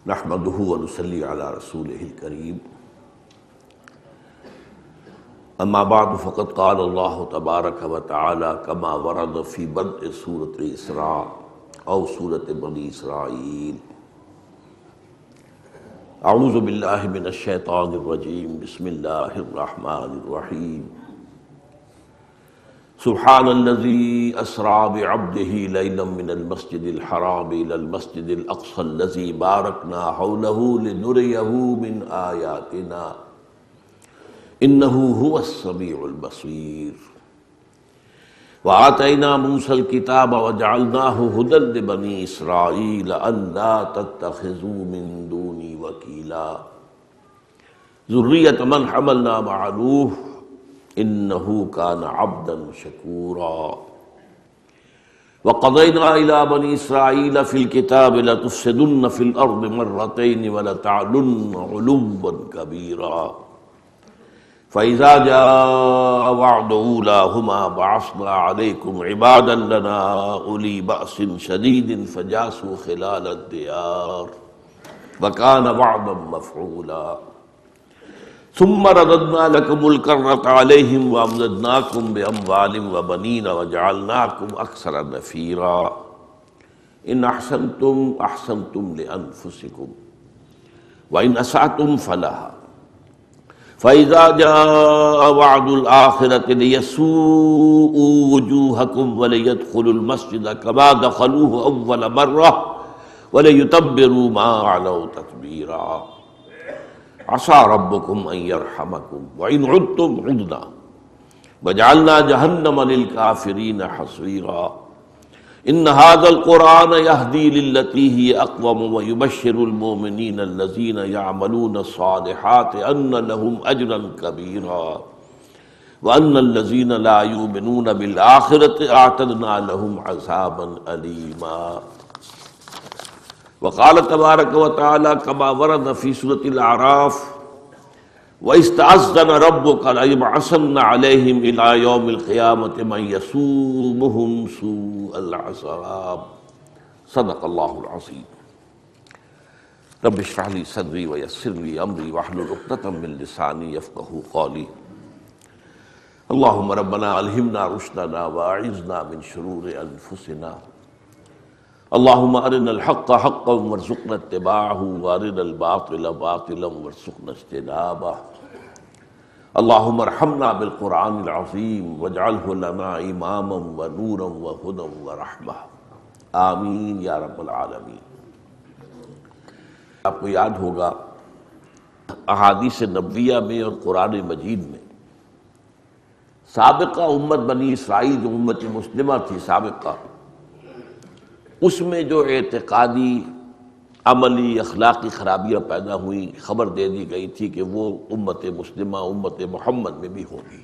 نحمده ونصلي على رسوله الكريم اما بعد فقد قال الله تبارك وتعالى كما ورد في بدء سورة الإسراء او سورة بني إسرائيل اعوذ بالله من الشيطان الرجيم بسم الله الرحمن الرحيم سبحان الذي أسرى بعبده ليلا من المسجد الحرام إلى المسجد الأقصى الذي باركنا حوله لنريه من آياتنا إنه هو السميع البصير وآتينا موسى الكتاب وجعلناه هدى لبني إسرائيل ألا تتخذوا من دوني وكيلا ذرية من حملنا مع نوح انه كان عبدا شكورا وقضينا الى بني اسرائيل في الكتاب لتفسدن في الارض مرتين ولتعلن علوا كبيرا فاذا جاء وعد اولاهما بعثنا عليكم عبادا لنا اولي باس شديد فجاسوا خلال الديار وكان وعدا مفعولا ثم رددنا لكم الكرة عليهم وأمددناكم بأموال وبنين وجعلناكم أكثر نفيرا إن أحسنتم أحسنتم لأنفسكم وإن أسأتم فلها فإذا جاء وعد الآخرة ليسوءوا وجوهكم وليدخلوا المسجد كما دخلوه أول مرة وليتبروا ما علوا تتبيرا عسى ربكم أن يرحمكم وإن عدتم عدنا وجعلنا جهنم للكافرين حصيرا إن هذا القرآن يهدي للتي هي أقوم ويبشر المؤمنين الذين يعملون الصالحات أن لهم أجرا كبيرا وأن الذين لا يؤمنون بالآخرة أعتدنا لهم عذابا أليما وقال تبارک وتعالی كما ورد في سورة الأعراف وَإِسْتَأَذَّنَ رَبُّكَ لَيَبْعَثَنَّ عَلَيْهِمْ إِلَى يَوْمِ الْقِيَامَةِ مَن يَسُومُهُمْ سُوءَ الْعَذَابِ صدق اللہ العظیم رب اشرح لي صدری ويسر لي أمری واحلل عقدۃ من لسانی يفقهوا قولی اللهم ربنا ألهمنا رشدنا وأعذنا من شرور أنفسنا اللهم ارنا الحق حقا وارزقنا اتباعه وارنا الباطل باطلا وارزقنا اجتنابه اللهم ارحمنا بالقرآن العظيم واجعله لنا اماما ونورا وهدى ورحمة آمین یا رب العالمین۔ آپ کو یاد ہوگا احادیث نبویہ میں اور قرآن مجید میں سابقہ امت بنی اسرائیل جو امت مسلمہ تھی سابقہ، اس میں جو اعتقادی عملی اخلاقی خرابیاں پیدا ہوئیں خبر دے دی گئی تھی کہ وہ امت مسلمہ امت محمد میں بھی ہوگی،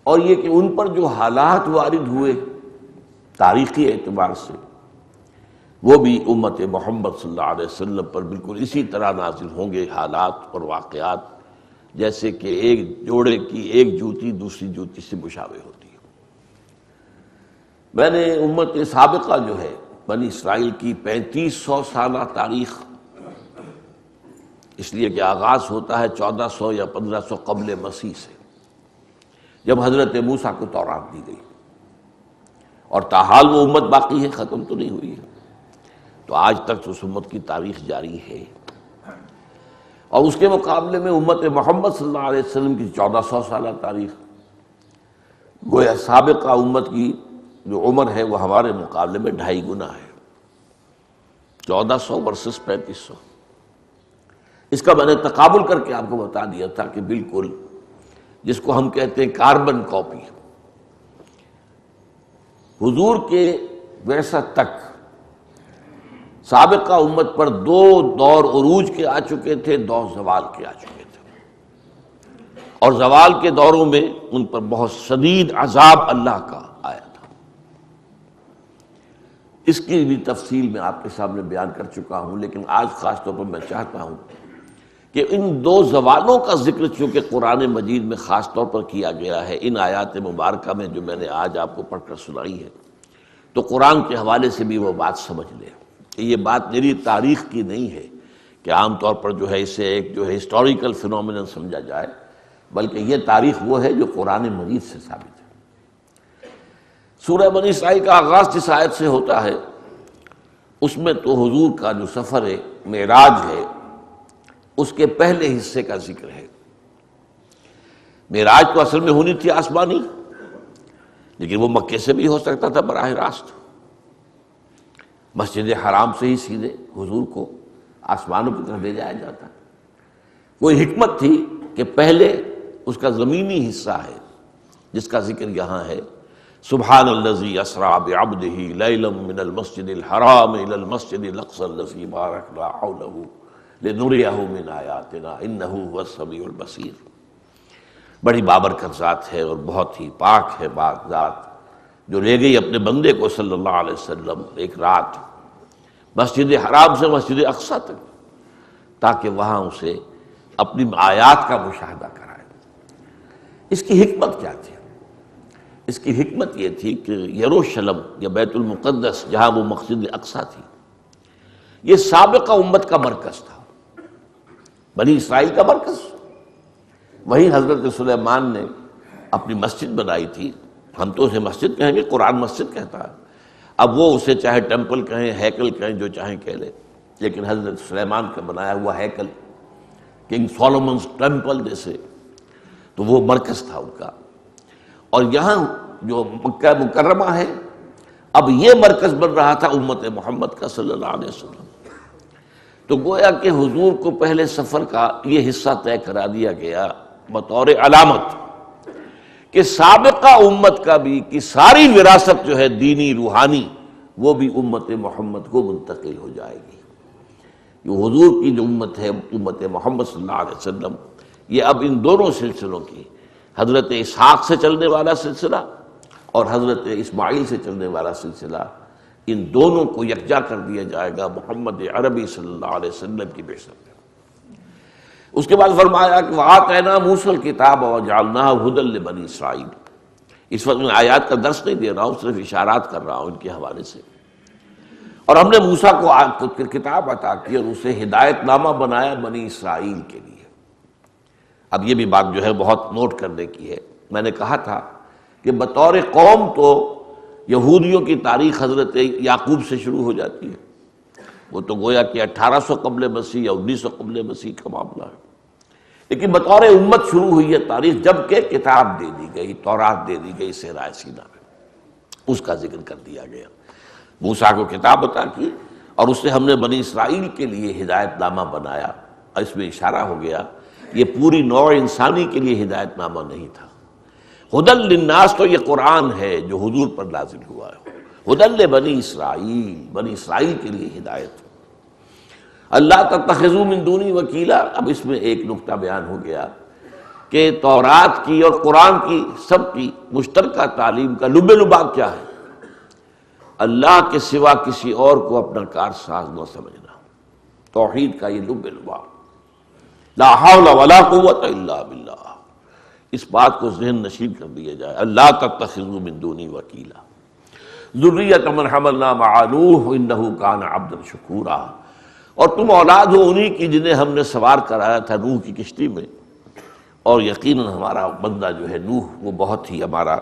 اور یہ کہ ان پر جو حالات وارد ہوئے تاریخی اعتبار سے وہ بھی امت محمد صلی اللہ علیہ وسلم پر بالکل اسی طرح نازل ہوں گے حالات اور واقعات، جیسے کہ ایک جوڑے کی ایک جوتی دوسری جوتی سے مشابہ ہوتی ہے۔ میں نے امت سابقہ جو ہے بنی اسرائیل کی 3500 سالہ تاریخ، اس لیے کہ آغاز ہوتا ہے 1400 یا 1500 قبل مسیح سے، جب حضرت موسیٰ کو تورات دی گئی، اور تاحال وہ امت باقی ہے، ختم تو نہیں ہوئی ہے، تو آج تک اس امت کی تاریخ جاری ہے۔ اور اس کے مقابلے میں امت محمد صلی اللہ علیہ وسلم کی 1400 سالہ تاریخ، گویا سابقہ امت کی جو عمر ہے وہ ہمارے مقابلے میں 2.5 گنا ہے، 1400 ورسز 3500۔ اس کا میں نے تقابل کر کے آپ کو بتا دیا تھا کہ بالکل جس کو ہم کہتے ہیں کاربن کاپی، حضور کے بعثت تک سابقہ امت پر 2 دور عروج کے آ چکے تھے، 2 زوال کے آ چکے تھے، اور زوال کے دوروں میں ان پر بہت شدید عذاب اللہ کا آیا تھا۔ اس کی بھی تفصیل میں آپ کے سامنے بیان کر چکا ہوں، لیکن آج خاص طور پر میں چاہتا ہوں کہ ان 2 زوالوں کا ذکر چونکہ قرآن مجید میں خاص طور پر کیا گیا ہے، ان آیات مبارکہ میں جو میں نے آج آپ کو پڑھ کر سنائی ہے، تو قرآن کے حوالے سے بھی وہ بات سمجھ لیں۔ یہ بات میری تاریخ کی نہیں ہے کہ عام طور پر جو ہے اسے ایک جو ہے ہسٹوریکل فینومینن سمجھا جائے، بلکہ یہ تاریخ وہ ہے جو قرآن مجید سے ثابت ہے۔ سورہ بنی اسرائیل کا آغاز جس آیت سے ہوتا ہے اس میں تو حضور کا جو سفر معراج ہے اس کے پہلے حصے کا ذکر ہے۔ معراج تو اصل میں ہونی تھی آسمانی، لیکن وہ مکے سے بھی ہو سکتا تھا براہ راست، مسجد حرام سے ہی سیدھے حضور کو آسمانوں کی طرف لے جایا جاتا۔ کوئی حکمت تھی کہ پہلے اس کا زمینی حصہ ہے جس کا ذکر یہاں ہے، سبحان الذی اسریٰ بعبدہ لیلا من المسجد الحرام الی المسجد الاقصی الذی بارکنا حولہ لنریہ من آیاتنا انہ هو السمیع البصیر۔ بڑی بابرکت ذات ہے اور بہت ہی پاک ہے پاک ذات جو لے گئی اپنے بندے کو صلی اللہ علیہ وسلم ایک رات مسجد حرام سے مسجد اقصی تک، تاکہ وہاں اسے اپنی آیات کا مشاہدہ کرائے۔ اس کی حکمت کیا تھی؟ اس کی حکمت یہ تھی کہ یروشلم یا بیت المقدس جہاں وہ مسجد اقصی تھی، یہ سابقہ امت کا مرکز تھا، بنی اسرائیل کا مرکز۔ وہیں حضرت سلیمان نے اپنی مسجد بنائی تھی، ہم تو اسے مسجد کہیں گے، قرآن مسجد کہتا ہے، اب وہ اسے چاہے ٹیمپل کہیں ہیکل کہیں جو چاہیں کہہ لیں، لیکن حضرت سلیمان کا بنایا ہوا ہیکل، کنگ سولومنز ٹیمپل جیسے، تو وہ مرکز تھا ان کا۔ اور یہاں جو مکہ مکرمہ ہے اب یہ مرکز بن رہا تھا امت محمد کا صلی اللہ علیہ وسلم۔ تو گویا کہ حضور کو پہلے سفر کا یہ حصہ طے کرا دیا گیا بطور علامت کہ سابقہ امت کا بھی کی ساری وراثت جو ہے دینی روحانی وہ بھی امت محمد کو منتقل ہو جائے گی۔ یہ حضور کی جو امت ہے امت محمد صلی اللہ علیہ وسلم، یہ اب ان دونوں سلسلوں کی، حضرت اسحاق سے چلنے والا سلسلہ اور حضرت اسماعیل سے چلنے والا سلسلہ، ان دونوں کو یکجا کر دیا جائے گا محمد عربی صلی اللہ علیہ وسلم کی بعثت میں۔ اس کے بعد فرمایا کہ وَآتَيْنَا مُوسَى الْكِتَابَ وَجَعَلْنَاهُ هُدًى لِبَنِي إِسرائیل۔ اس وقت میں آیات کا درس نہیں دے رہا ہوں، صرف اشارات کر رہا ہوں ان کے حوالے سے۔ اور ہم نے موسیٰ کو کتاب عطا کی اور اسے ہدایت نامہ بنایا بنی اسرائیل کے لیے۔ اب یہ بھی بات جو ہے بہت نوٹ کرنے کی ہے، میں نے کہا تھا کہ بطور قوم تو یہودیوں کی تاریخ حضرت یعقوب سے شروع ہو جاتی ہے، وہ تو گویا کہ 1800 قبل مسیح یا 1900 قبل مسیح کا معاملہ ہے، لیکن بطور امت شروع ہوئی ہے تاریخ جب کہ کتاب دے دی گئی، تورات دے دی گئی صحرائے سینا میں، اس کا ذکر کر دیا گیا۔ موسیٰ کو کتاب عطا کی اور اس سے ہم نے بنی اسرائیل کے لیے ہدایت نامہ بنایا، اور اس میں اشارہ ہو گیا یہ پوری نوع انسانی کے لیے ہدایت نامہ نہیں تھا۔ ہدی للناس تو یہ قرآن ہے جو حضور پر نازل ہوا ہے، ہدی لبنی اسرائیل، بنی اسرائیل کے لیے ہدایت۔ اللہ تتخذوا من دونی وکیلا، اب اس میں ایک نقطہ بیان ہو گیا کہ تورات کی اور قرآن کی سب کی مشترکہ تعلیم کا لب لباب کیا ہے؟ اللہ کے سوا کسی اور کو اپنا کارساز نہ سمجھنا، توحید کا یہ لب لباب، لا حول ولا قوت الا باللہ، اس بات کو ذہن نشین کر دیا جائے۔ اللہ تتخذوا من دونی وکیلا ذریۃ من حملنا مع نوح انہ کان عبدا شکورا، اور تم اولاد ہو انہی کی جنہیں ہم نے سوار کرایا تھا نوح کی کشتی میں، اور یقیناً ہمارا بندہ جو ہے نوح وہ بہت ہی ہمارا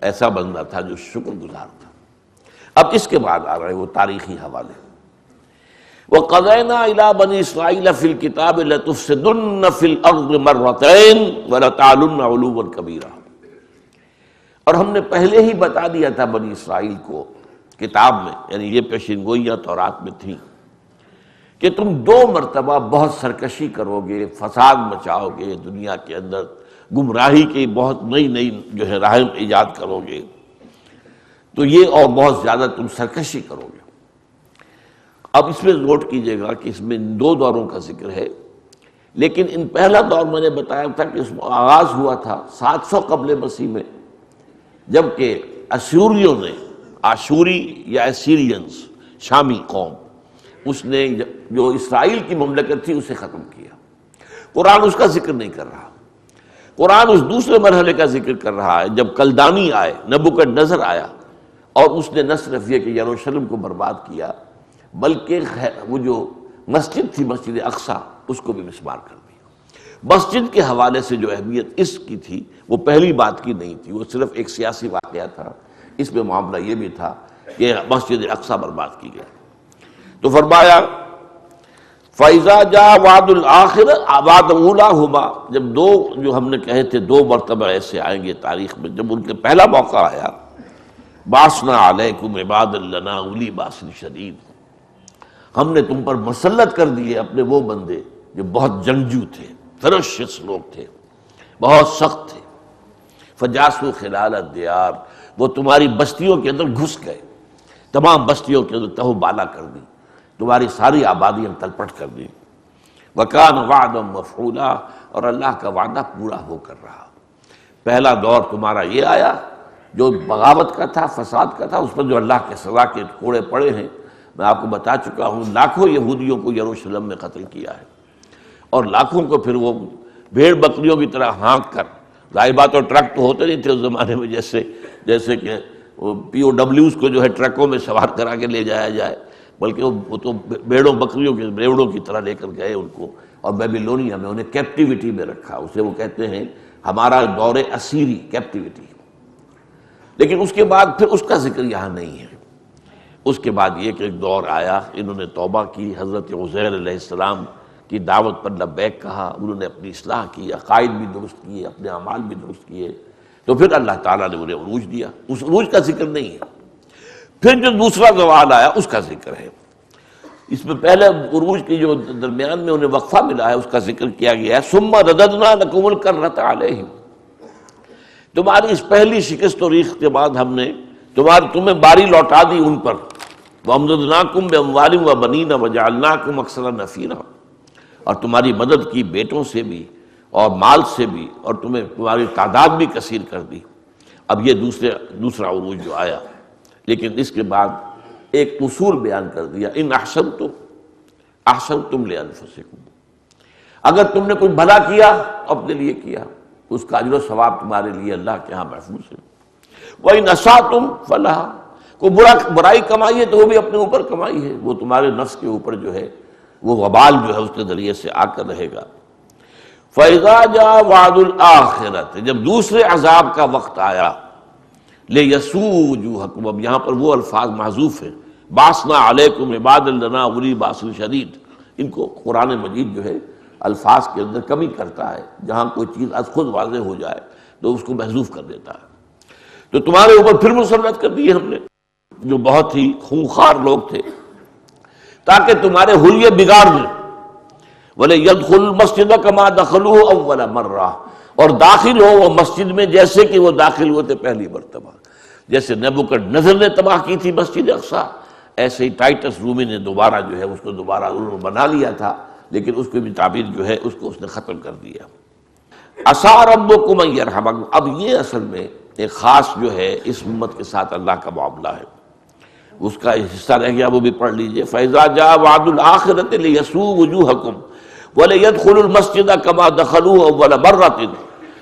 ایسا بندہ تھا جو شکر گزار تھا۔ اب اس کے بعد آ رہے وہ تاریخی حوالے۔ وَقَضَيْنَا إِلَىٰ بَنِي إِسْرَائِيلَ فِي الْكِتَابِ لَتُفْسِدُنَّ فِي الْأَرْضِ مَرَّتَيْنِ وَلَتَعْلُنَّ عُلُوًّا كَبِيرًا، اور ہم نے پہلے ہی بتا دیا تھا بنی اسرائیل کو کتاب میں، یعنی یہ پیشنگوئیاں تورات میں تھیں کہ تم 2 مرتبہ بہت سرکشی کرو گے، فساد مچاؤ گے دنیا کے اندر، گمراہی کی بہت نئی نئی جو ہے راہیں ایجاد کرو گے، تو یہ اور بہت زیادہ تم سرکشی کرو گے۔ اب اس میں نوٹ کیجئے گا کہ اس میں 2 دوروں کا ذکر ہے، لیکن ان پہلا دور میں نے بتایا تھا کہ اس میں آغاز ہوا تھا 700 قبل مسیح میں، جبکہ اسوریوں نے، آشوری یا اسیرینز شامی قوم، اس نے جو اسرائیل کی مملکت تھی اسے ختم کیا۔ قرآن اس کا ذکر نہیں کر رہا، قرآن اس دوسرے مرحلے کا ذکر کر رہا ہے جب کلدانی آئے، نبوکدنضر آیا، اور اس نے نہ صرف یہ کہ یروشلم کو برباد کیا بلکہ وہ جو مسجد تھی مسجد اقصیٰ اس کو بھی مسمار کر دیا۔ مسجد کے حوالے سے جو اہمیت اس کی تھی وہ پہلی بات کی نہیں تھی، وہ صرف ایک سیاسی واقعہ تھا، اس میں معاملہ یہ بھی تھا کہ مسجد اقصیٰ برباد کی گئی۔ تو فرمایا فَإِذَا جَاءَ وَعْدُ الْآخِرَةِ وَعْدُ أُولَاهُمَا، جب دو جو ہم نے کہے تھے دو مرتبہ ایسے آئیں گے تاریخ میں، جب ان کے پہلا موقع آیا بَعَثْنَا عَلَيْكُمْ عِبَادًا لَنَا أُولِي بَأْسٍ شَدِيدٍ، ہم نے تم پر مسلط کر دیے اپنے وہ بندے جو بہت جنگجو تھے، فرشس لوگ تھے، بہت سخت تھے۔ فَجَاسُوا خِلَالَ الدِّيَارِ، وہ تمہاری بستیوں کے اندر گھس گئے، تمام بستیوں کے اندر تہو بالا کر دی، تمہاری ساری آبادیاں تلپٹ کر دی۔ وَكَانَ وَعْدًا مَفْعُولًا، اور اللہ کا وعدہ پورا ہو کر رہا۔ پہلا دور تمہارا یہ آیا جو بغاوت کا تھا، فساد کا تھا، اس پر جو اللہ کے سزا کے کوڑے پڑے ہیں، میں آپ کو بتا چکا ہوں، لاکھوں یہودیوں کو یروشلم میں قتل کیا ہے، اور لاکھوں کو پھر وہ بھیڑ بکریوں کی طرح ہانک کر، ظاہر بات اور ٹرک تو ہوتے نہیں تھے اس زمانے میں جیسے کہ پی او ڈبلیوز کو جو ہے ٹرکوں میں سوار کرا کے لے جایا جائے، بلکہ وہ تو بھیڑوں بکریوں کے ریوڑوں کی طرح لے کر گئے ان کو، اور بیبیلونیا میں انہیں کیپٹیوٹی میں رکھا، اسے وہ کہتے ہیں ہمارا دور اسیری کیپٹیوٹی۔ لیکن اس کے بعد پھر اس کا ذکر یہاں نہیں ہے۔ اس کے بعد یہ کہ ایک دور آیا، انہوں نے توبہ کی، حضرت عزیر علیہ السلام کی دعوت پر لبیک کہا، انہوں نے اپنی اصلاح کی، عقائد بھی درست کیے، اپنے اعمال بھی درست کیے، تو پھر اللہ تعالیٰ نے انہیں عروج دیا۔ اس عروج کا ذکر نہیں ہے۔ پھر جو دوسرا زوال آیا اس کا ذکر ہے۔ اس میں پہلے عروج کی جو درمیان میں انہیں وقفہ ملا ہے اس کا ذکر کیا گیا ہے، ثم رددنا لکم الکرۃ علیہم، تمہاری اس پہلی شکست و ریخت کے بعد ہم نے تمہیں باری لوٹا دی ان پر، وَأَمْدَدْنَاكُمْ بِأَمْوَالٍ وَبَنِينَ وَجَعَلْنَاكُمْ أَكْثَرَ نَفِيرًا، اور تمہاری مدد کی بیٹوں سے بھی اور مال سے بھی، اور تمہاری تعداد بھی کثیر کر دی۔ اب یہ دوسرا عروج جو آیا، لیکن اس کے بعد ایک اصول بیان کر دیا، ان احسنتم احسنتم لانفسکم، اگر تم نے کوئی بھلا کیا اپنے لیے کیا، اس کا اجر و ثواب تمہارے لیے اللہ کے ہاں محفوظ ہے۔ وَإِنْ أَسَأْتُمْ فَلَهَا، کوئی برائی کمائی ہے تو وہ بھی اپنے اوپر کمائی ہے، وہ تمہارے نفس کے اوپر جو ہے وہ وبال جو ہے اس کے ذریعے سے آ کر رہے گا۔ فَإِذَا جَاءَ وَعْدُ الْآخِرَةِ، جب دوسرے عذاب کا وقت آیا، لِيَسُوءُ وُجُوهَكُمْ، اب یہاں پر وہ الفاظ محذوف ہیں، بَعَثْنَا عَلَيْكُمْ عِبَادًا لَنَا أُولِي بَأْسٍ شَدِيدٍ، ان کو قرآن مجید جو ہے الفاظ کے اندر کمی کرتا ہے، جہاں کوئی چیز از خود واضح ہو جائے تو اس کو محذوف کر دیتا ہے۔ تو تمہارے اوپر پھر مسلط کر دیے ہم نے جو بہت ہی خونخوار لوگ تھے، تاکہ تمہارے حلیے بگاڑ دیں۔ وَلْيَدْخُلُوا الْمَسْجِدَ كَمَا دَخَلُوهُ أَوَّلَ مَرَّةٍ، اور داخل ہو وہ مسجد میں جیسے کہ وہ داخل ہوئے تھے پہلی مرتبہ۔ جیسے نبوکدنضر نے تباہ کی تھی مسجد اقصیٰ، ایسے ہی ٹائٹس رومی نے دوبارہ جو ہے اس کو دوبارہ انہوں نے بنا لیا تھا، لیکن اس کو بھی تعبیر جو ہے اس کو اس نے ختم کر دیا۔ عَسَىٰ رَبُّكُمْ أَن يَرْحَمَكُمْ، اب یہ اصل میں ایک خاص جو ہے اس امت کے ساتھ اللہ کا معاملہ ہے، اس کا حصہ رہ گیا، وہ بھی پڑھ لیجئے۔ فَإِذَا جَاءَ وَعْدُ الْآخِرَةِ لِيَسُوءُ وُجُوهَكُمْ وَلِيَدْخُلُوا الْمَسْجِدَ كَمَا دَخَلُوهُ أَوَّلَ مَرَّةٍ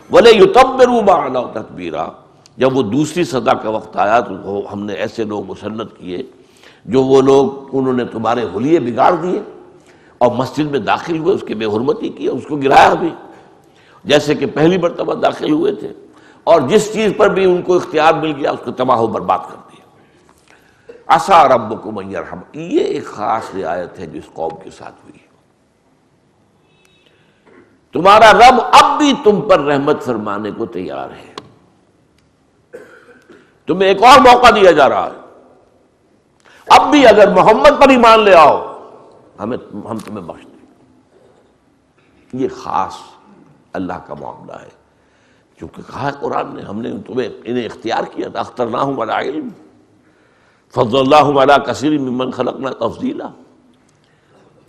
وَلِيُتَبِّرُوا مَا عَلَوْا تَتْبِيرًا، جب وہ دوسری صدا کا وقت آیا تو ہم نے ایسے لوگ مسلط کیے جو وہ لوگ انہوں نے تمہارے حلیے بگاڑ دیے اور مسجد میں داخل ہوئے، اس کی بے حرمتی کی، اس کو گرایا بھی جیسے کہ پہلی مرتبہ داخل ہوئے تھے، اور جس چیز پر بھی ان کو اختیار مل گیا اس کو تباہ و برباد کر دیا۔ عَسَىٰ رَبُّكُمْ أَن يَرْحَمَكُمْ، یہ ایک خاص رعایت ہے جو اس قوم کے ساتھ ہوئی ہے۔ تمہارا رب اب بھی تم پر رحمت فرمانے کو تیار ہے، تمہیں ایک اور موقع دیا جا رہا ہے، اب بھی اگر محمد پر ایمان لے آؤ ہم تمہیں بخش دیں۔ یہ خاص اللہ کا معاملہ ہے، کیونکہ کہا ہے قرآن نے ہم نے انہیں اختیار کیا تھا، اخترناہم علی علم فضلناہم علی کثیر ممن خلقنا تفضیلا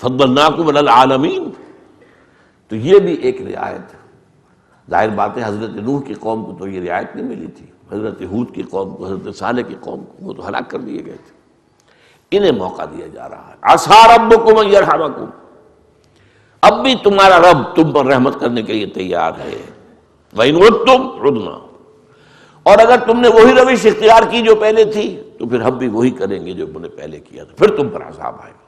فضلناکم علی العالمین۔ تو یہ بھی ایک رعایت ہے۔ ظاہر بات ہے حضرت نوح کی قوم کو تو یہ رعایت نہیں ملی تھی، حضرت ہود کی قوم کو، حضرت صالح کی قوم کو، وہ تو ہلاک کر دیے گئے تھے۔ انہیں موقع دیا جا رہا ہے۔ عَسَىٰ رَبُّكُمْ أَن يَرْحَمَكُمْ، اب بھی تمہارا رب تم پر رحمت کرنے کے لیے تیار ہے۔ وَإِنْ عُدْتُمْ عُدْنَا، اور اگر تم نے وہی روش اختیار کی جو پہلے تھی تو پھر ہم بھی وہی کریں گے جو ہم نے پہلے کیا تھا، پھر تم پر عذاب آئے گا،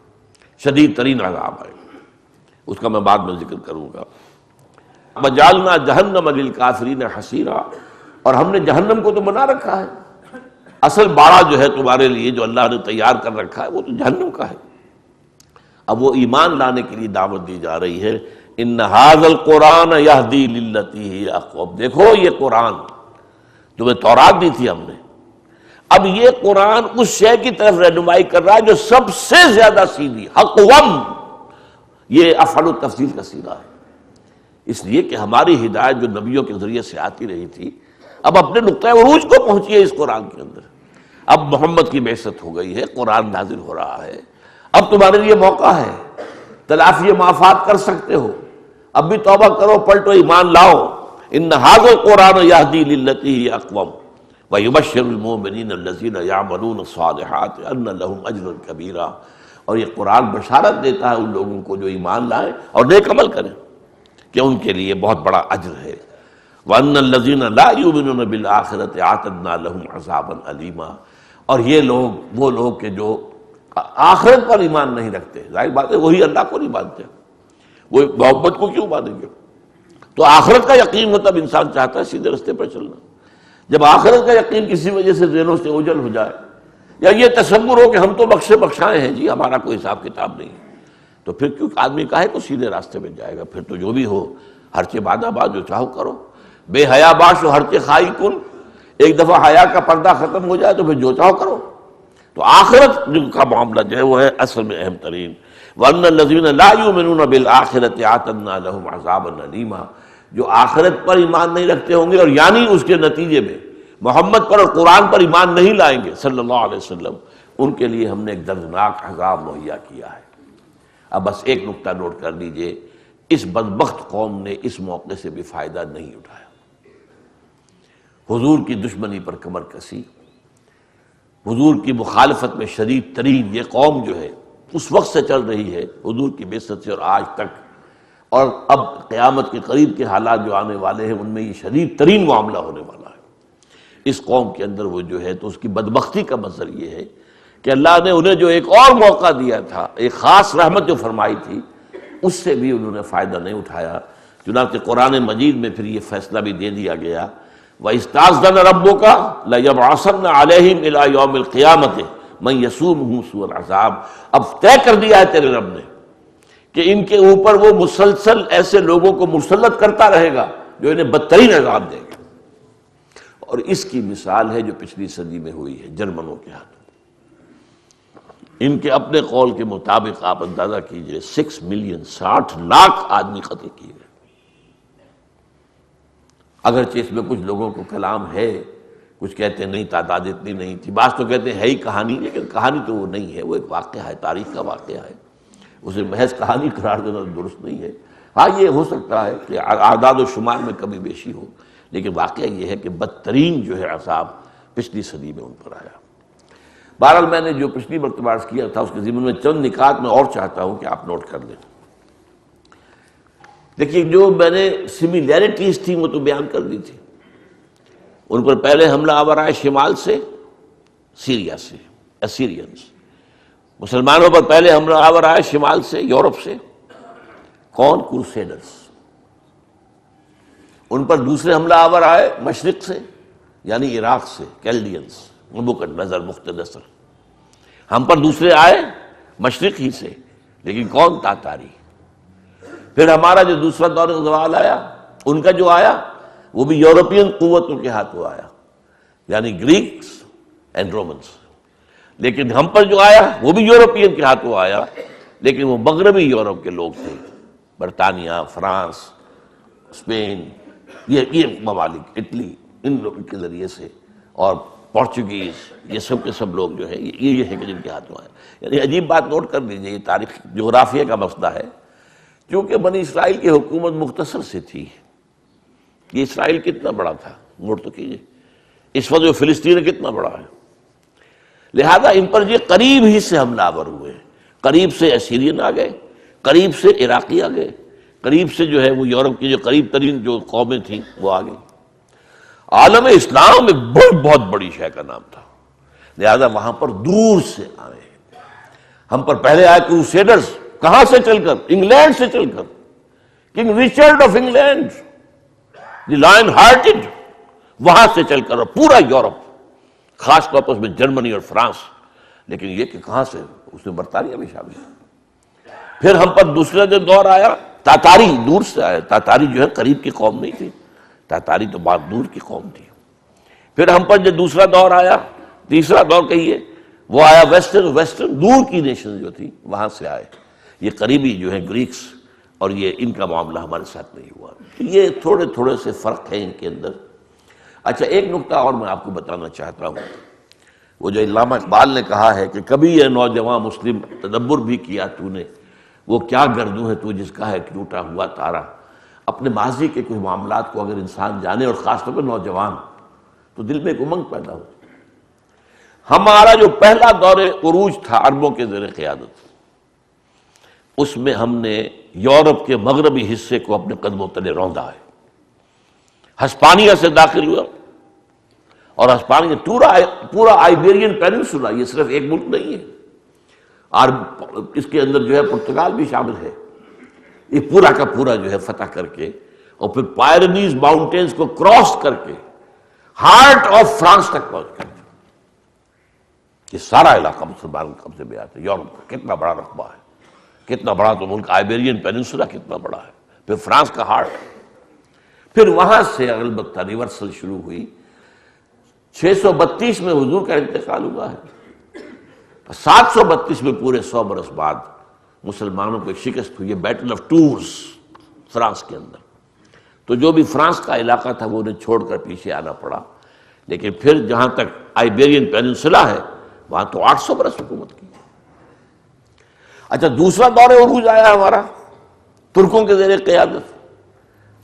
شدید ترین عذاب آئے گا، اس کا میں بعد میں ذکر کروں گا۔ وَجَعَلْنَا جَهَنَّمَ لِلْكَافِرِينَ حَصِيرًا، اور ہم نے جہنم کو تو بنا رکھا ہے، اصل باڑہ جو ہے تمہارے لیے جو اللہ نے تیار کر رکھا ہے وہ تو جہنم کا ہے۔ اب وہ ایمان لانے کے لیے دعوت دی جا رہی ہے، ان ھذا القرآن یہدی للتی ہی اقوم، دیکھو یہ قرآن تمہیں تورات دی تھی ہم نے، اب یہ قرآن اس شے کی طرف رہنمائی کر رہا ہے جو سب سے زیادہ سیدھی، اقوم، یہ افعل التفضیل کا صیغہ ہے، اس لیے کہ ہماری ہدایت جو نبیوں کے ذریعے سے آتی رہی تھی اب اپنے نقطۂ عروج کو پہنچی ہے اس قرآن کے اندر۔ اب محمد کی بعثت ہو گئی ہے، قرآن نازل ہو رہا ہے، اب تمہارے لیے موقع ہے، تلافی معافات کر سکتے ہو، اب بھی توبہ کرو، پلٹو، ایمان لاؤ۔ ان ھذا القرآن یہدی للتی ہی اقوم ویبشر المؤمنین الذین یعملون الصالحات ان لہم اجرا کبیرا، اور یہ قرآن بشارت دیتا ہے ان لوگوں کو جو ایمان لائیں اور نیک عمل کریں کہ ان کے لیے بہت بڑا اجر ہے۔ وَأَنَّ الَّذِينَ لَا يُؤْمِنُونَ بِالْآخِرَةِ أَعْتَدْنَا لَهُمْ عَذَابًا أَلِيمًا، اور یہ لوگ، وہ لوگ کہ جو آخرت پر ایمان نہیں رکھتے، ظاہر بات ہے وہی اللہ کو نہیں مانتے، وہ محبت کو کیوں مانیں گے؟ تو آخرت کا یقین ہو تب انسان چاہتا ہے سیدھے رستے پر چلنا۔ جب آخرت کا یقین کسی وجہ سے ذہنوں سے اوجھل ہو جائے، یا یہ تصور ہو کہ ہم تو بخشے بخشائے ہیں جی، ہمارا کوئی حساب کتاب نہیں ہے، تو پھر کیوں آدمی کاہے کو سیدھے راستے میں جائے گا؟ پھر تو جو بھی ہو، ہرچے باد آباد، جو چاہو کرو، بے حیا باش و ہرچے خائی کن، ایک دفعہ حیا کا پردہ ختم ہو جائے تو پھر جو چاہو کرو۔ تو آخرت کا معاملہ جو ہے وہ ہے اصل میں اہم ترین۔ وَأَنَّ الَّذِينَ لَا يُؤْمِنُونَ بِالْآخِرَةِ أَعْتَدْنَا لَهُمْ عَذَابًا أَلِيمًا، جو آخرت پر ایمان نہیں رکھتے ہوں گے اور یعنی اس کے نتیجے میں محمد پر اور قرآن پر ایمان نہیں لائیں گے صلی اللہ علیہ وسلم، ان کے لیے ہم نے ایک دردناک عذاب مہیا کیا ہے۔ اب بس ایک نقطہ نوٹ کر لیجئے، اس بدبخت قوم نے اس موقع سے بھی فائدہ نہیں اٹھایا، حضور کی دشمنی پر کمر کسی، حضور کی مخالفت میں شدید ترین یہ قوم جو ہے اس وقت سے چل رہی ہے حضور کی بعثت سے اور آج تک، اور اب قیامت کے قریب کے حالات جو آنے والے ہیں ان میں یہ شدید ترین معاملہ ہونے والا ہے۔ اس قوم کے اندر وہ جو ہے تو اس کی بدبختی کا منظر یہ ہے کہ اللہ نے انہیں جو ایک اور موقع دیا تھا، ایک خاص رحمت جو فرمائی تھی، اس سے بھی انہوں نے فائدہ نہیں اٹھایا۔ چنانچہ قرآن مجید میں پھر یہ فیصلہ بھی دے دیا گیا، وَإِسْتَأْذَنَ رَبُّكَ لَيَبْعَثَنَّ عَلَيْهِمْ إِلَىٰ يَوْمِ الْقِيَامَةِ مَن يَسُومُهُمْ سُوءَ الْعَذَابِ، اب طے کر دیا ہے تیرے رب نے کہ ان کے اوپر وہ مسلسل ایسے لوگوں کو مسلط کرتا رہے گا جو انہیں بدترین عذاب دیں گے۔ اور اس کی مثال ہے جو پچھلی صدی میں ہوئی ہے جرمنوں کے ہاتھوں، ان کے اپنے قول کے مطابق آپ اندازہ کیجئے 6 ملین، 60 لاکھ آدمی قتل کیے گئے۔ اگرچہ اس میں کچھ لوگوں کو کلام ہے، کچھ کہتے ہیں نہیں تعداد اتنی نہیں تھی، بعض تو کہتے ہیں ہے ہی کہانی، لیکن کہانی تو وہ نہیں ہے، وہ ایک واقعہ ہے، تاریخ کا واقعہ ہے، اسے محض کہانی قرار دینا درست نہیں ہے۔ ہاں یہ ہو سکتا ہے کہ اعداد و شمار میں کمی بیشی ہو، لیکن واقعہ یہ ہے کہ بدترین جو ہے عذاب پچھلی صدی میں ان پر آیا۔ بہرحال میں نے جو پچھلی مرتبہ عرض کیا تھا اس کے ضمن میں چند نکات میں اور چاہتا ہوں کہ آپ نوٹ کر لیں۔ دیکھیے جو میں نے سملیرٹیز تھی وہ تو بیان کر دی تھی، ان پر پہلے حملہ آور آئے شمال سے، سیریا سے، اسیرینز۔ مسلمانوں پر پہلے حملہ آور آئے شمال سے، یورپ سے، کون؟ کروسیڈرز۔ ان پر دوسرے حملہ آور آئے مشرق سے، یعنی عراق سے، کیلڈینز، نظر مختصر۔ ہم پر دوسرے آئے مشرق ہی سے، لیکن کون؟ تاتاری۔ پھر ہمارا جو دوسرا دور زوال آیا، ان کا جو آیا وہ بھی یورپین قوتوں کے ہاتھوں آیا، یعنی گریکس اینڈ رومنس۔ لیکن ہم پر جو آیا وہ بھی یورپین کے ہاتھوں آیا، لیکن وہ مغربی یورپ کے لوگ تھے، برطانیہ، فرانس، اسپین، یہ ممالک، اٹلی، ان لوگوں کے ذریعے سے، اور پورچوگیز، یہ سب کے سب لوگ جو ہے یہ ہے کہ جن کے ہاتھوں آئے۔ یعنی عجیب بات نوٹ کر لیجیے، یہ تاریخ جغرافیہ کا مسئلہ ہے، کیونکہ بنی اسرائیل کی حکومت مختصر سے تھی۔ یہ اسرائیل کتنا بڑا تھا نوٹ تو کیجیے، اس وقت جو فلسطین کتنا بڑا ہے، لہذا ان پر یہ قریب ہی سے حملہ آور ہوئے، قریب سے اسیرین آ گئے، قریب سے عراقی آ گئے، قریب سے جو ہے وہ یورپ کی جو قریب ترین جو قومیں تھیں وہ آ گئی۔ عالم اسلام ایک بہت بڑی شے کا نام تھا، لہذا وہاں پر دور سے آئے ہیں. ہم پر پہلے آئے کروسیڈرز، کہاں سے چل کر؟ انگلینڈ سے چل کر. King Richard of England, the line hearted, وہاں سے چل کر، اور پورا یورپ، خاص طور پر اس میں جرمنی اور فرانس. لیکن یہ کہ کہاں سے؟ اس میں برطانیہ بھی شامل ہے. پھر ہم پر دوسرا جو دور آیا، تاتاری دور سے آیا. تاتاری جو ہے قریب کی قوم نہیں تھی، تاتاری تو بہت دور کی قوم تھی. پھر ہم پر جو دوسرا دور آیا، تیسرا دور کہیے، وہ آیا ویسٹرن دور کی نیشن جو تھی وہاں سے آئے. یہ قریبی جو ہے گریکس، اور یہ ان کا معاملہ ہمارے ساتھ نہیں ہوا. یہ تھوڑے تھوڑے سے فرق ہیں ان کے اندر. اچھا، ایک نکتہ اور میں آپ کو بتانا چاہتا ہوں. وہ جو علامہ اقبال نے کہا ہے کہ کبھی یہ نوجوان مسلم تدبر بھی کیا تو نے، وہ کیا گردوں ہے تو جس کا ہے ٹوٹا ہوا تارا. اپنے ماضی کے کچھ معاملات کو اگر انسان جانے، اور خاص طور پر نوجوان، تو دل میں ایک امنگ پیدا ہو. ہمارا جو پہلا دور عروج تھا عربوں کے زیر قیادت، اس میں ہم نے یورپ کے مغربی حصے کو اپنے قدموں تلے روندا ہے. ہسپانیہ سے داخل ہوا، اور ہسپانیہ پورا آئیبیرین پیننسولا، یہ صرف ایک ملک نہیں ہے، اور اس کے اندر جو ہے پرتگال بھی شامل ہے. یہ پورا کا پورا جو ہے فتح کر کے، اور پھر پائرنیز ماؤنٹینز کو کراس کر کے ہارٹ آف فرانس تک پہنچ گئے. یہ سارا علاقہ مسلمان کے قبضے میں آتا ہے. یورپ کا کتنا بڑا رقبہ ہے، کتنا بڑا تو ملک آئیبیرین پیننسولا کتنا بڑا ہے. پھر فرانس کا ہارٹ. پھر وہاں سے البتہ ریورسل شروع ہوئی. 632 میں حضور کا انتقال ہوا ہے. 732 میں پورے 100 برس بعد مسلمانوں کو شکست ہوئی ہے، بیٹل آف ٹورس فرانس کے اندر. تو جو بھی فرانس کا علاقہ تھا وہ انہیں چھوڑ کر پیچھے آنا پڑا. لیکن پھر جہاں تک آئیبیرین پیننسولا ہے وہاں تو 800 برس حکومت کی. اچھا، دوسرا دور عروج آیا ہمارا ترکوں کے زیر قیادت.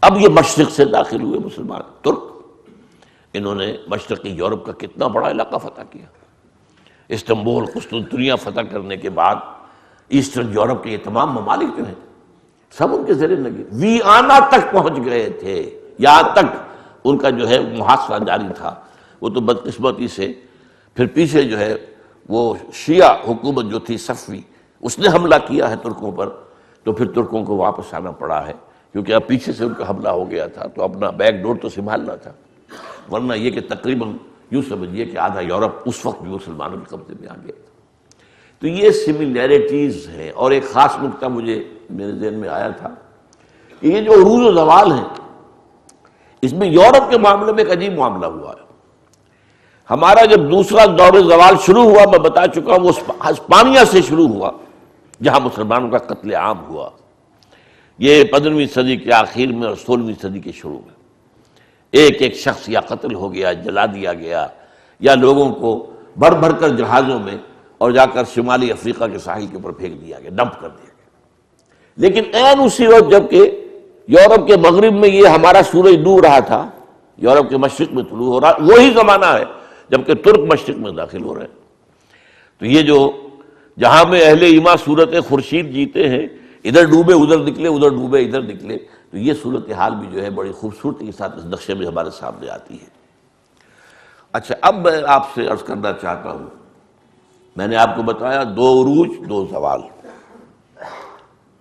اب یہ مشرق سے داخل ہوئے مسلمان ترک. انہوں نے مشرقی یورپ کا کتنا بڑا علاقہ فتح کیا. استنبول، قسطنطنیہ فتح کرنے کے بعد ایسٹرن یورپ کے یہ تمام ممالک جو ہیں سب ان کے زیر لگے. ویانا تک پہنچ گئے تھے، یہاں تک ان کا جو ہے محاصرہ جاری تھا. وہ تو بدقسمتی سے پھر پیچھے جو ہے وہ شیعہ حکومت جو تھی صفوی، اس نے حملہ کیا ہے ترکوں پر. تو پھر ترکوں کو واپس آنا پڑا ہے، کیونکہ اب پیچھے سے ان کا حملہ ہو گیا تھا تو اپنا بیک ڈور تو سنبھالنا تھا. ورنہ یہ کہ تقریباً یوں سمجھیے کہ آدھا یورپ اس وقت بھی مسلمانوں کے قبضے میں آ گیا تھا. تو یہ سملیرٹیز ہیں. اور ایک خاص نکتہ مجھے میرے ذہن میں آیا تھا کہ یہ جو عروج و زوال ہیں، اس میں یورپ کے معاملے میں ایک عجیب معاملہ ہوا ہے. ہمارا جب دوسرا دور زوال شروع ہوا، میں بتا چکا ہوں، وہ ہسپانیہ سے شروع ہوا جہاں مسلمانوں کا قتل عام ہوا. یہ 15ویں صدی کے آخر میں اور 16ویں صدی کے شروع میں ایک ایک شخص یا قتل ہو گیا، جلا دیا گیا، یا لوگوں کو بھر بھر کر جہازوں میں اور جا کر شمالی افریقہ کے ساحل کے اوپر پھینک دیا گیا، ڈمپ کر دیا گیا. لیکن عین اسی وقت جب کہ یورپ کے مغرب میں یہ ہمارا سورج ڈوب رہا تھا، یورپ کے مشرق میں طلوع ہو رہا، وہی زمانہ ہے جبکہ ترک مشرق میں داخل ہو رہے ہیں. تو یہ جو جہاں میں اہل ایما صورت خورشید جیتے ہیں، ادھر ڈوبے ادھر نکلے، ادھر ڈوبے ادھر نکلے، تو یہ صورتحال بھی جو ہے بڑی خوبصورتی کے ساتھ اس نقشے میں ہمارے سامنے آتی ہے. اچھا، اب میں آپ سے عرض کرنا چاہتا ہوں، میں نے آپ کو بتایا 2 عروج 2 زوال،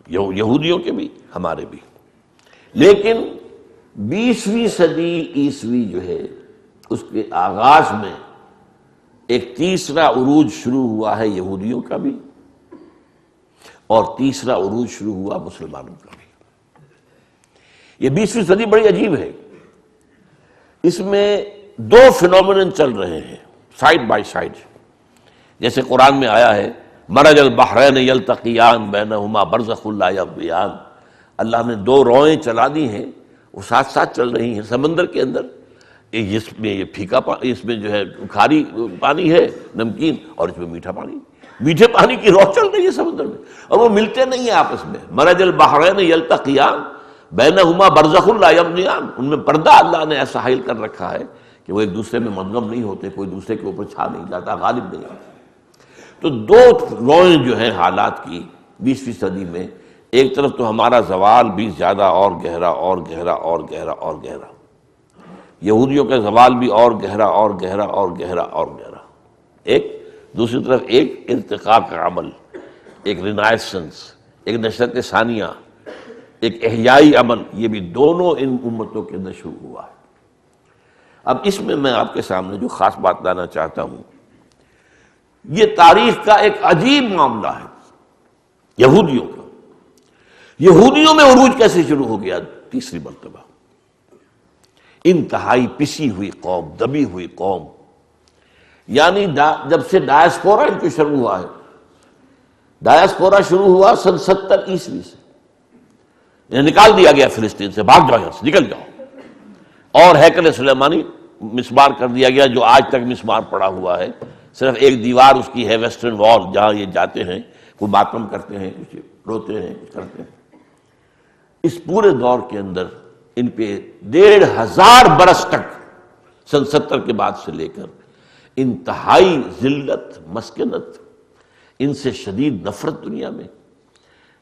یہودیوں کے بھی ہمارے بھی. لیکن 20ویں صدی عیسوی جو ہے اس کے آغاز میں ایک تیسرا عروج شروع ہوا ہے یہودیوں کا بھی، اور تیسرا عروج شروع ہوا مسلمانوں کا بھی. یہ 20ویں صدی بڑی عجیب ہے. اس میں 2 فینومینن چل رہے ہیں سائڈ بائی سائڈ. جیسے قرآن میں آیا ہے مرج البحرین یلتقیان بینہما برزخ لا یبغیان. اللہ نے 2 روئیں چلا دی ہیں، وہ ساتھ ساتھ چل رہی ہیں سمندر کے اندر. اس میں یہ پھیکا پانی، اس میں جو ہے کھاری پانی ہے نمکین، اور اس میں میٹھا پانی. میٹھے پانی کی رو چل رہی ہے سمندر میں، اور وہ ملتے نہیں ہیں آپس میں. مرج البحرین یلتقیان بینہما برزخ لا یبغیان. ان میں پردہ اللہ نے ایسا حائل کر رکھا ہے کہ وہ ایک دوسرے میں مدغم نہیں ہوتے، کوئی دوسرے کے اوپر چھا نہیں جاتا، غالب نہیں ہوتا. تو 2 روئیں جو ہیں حالات کی 20ویں صدی میں، ایک طرف تو ہمارا زوال بھی زیادہ اور گہرا اور گہرا اور گہرا اور گہرا، یہودیوں کا زوال بھی اور گہرا اور گہرا اور گہرا اور گہرا. ایک دوسری طرف ایک ارتقاء کا عمل، ایک رینائسنس، ایک نشرت ثانیہ، ایک احیائی عمل، یہ بھی دونوں ان امتوں کے اندر شروع ہوا ہے۔ اب اس میں آپ کے سامنے جو خاص بات لانا چاہتا ہوں، یہ تاریخ کا ایک عجیب معاملہ ہے یہودیوں کا۔ یہودیوں میں عروج کیسے شروع ہو گیا؟ تیسری مرتبہ انتہائی پسی ہوئی قوم، دبی ہوئی قوم، یعنی جب سے ڈائسپورا ان کو شروع ہوا ہے، ڈائسپورا شروع ہوا سن 70 عیسوی سے، انہیں نکال دیا گیا فلسطین سے، بھاگ جاؤ یہاں سے، نکل جاؤ، اور ہیکل سلیمانی مسمار کر دیا گیا، جو آج تک مسمار پڑا ہوا ہے، صرف ایک دیوار اس کی ہے، ویسٹرن وال، جہاں یہ جاتے ہیں، کوئی ماتم کرتے ہیں، کچھ روتے ہیں، کچھ کرتے ہیں۔ اس پورے دور کے اندر ان پہ 1500 برس تک، سن 70 کے بعد سے لے کر، انتہائی ذلت، مسکنت، ان سے شدید نفرت دنیا میں،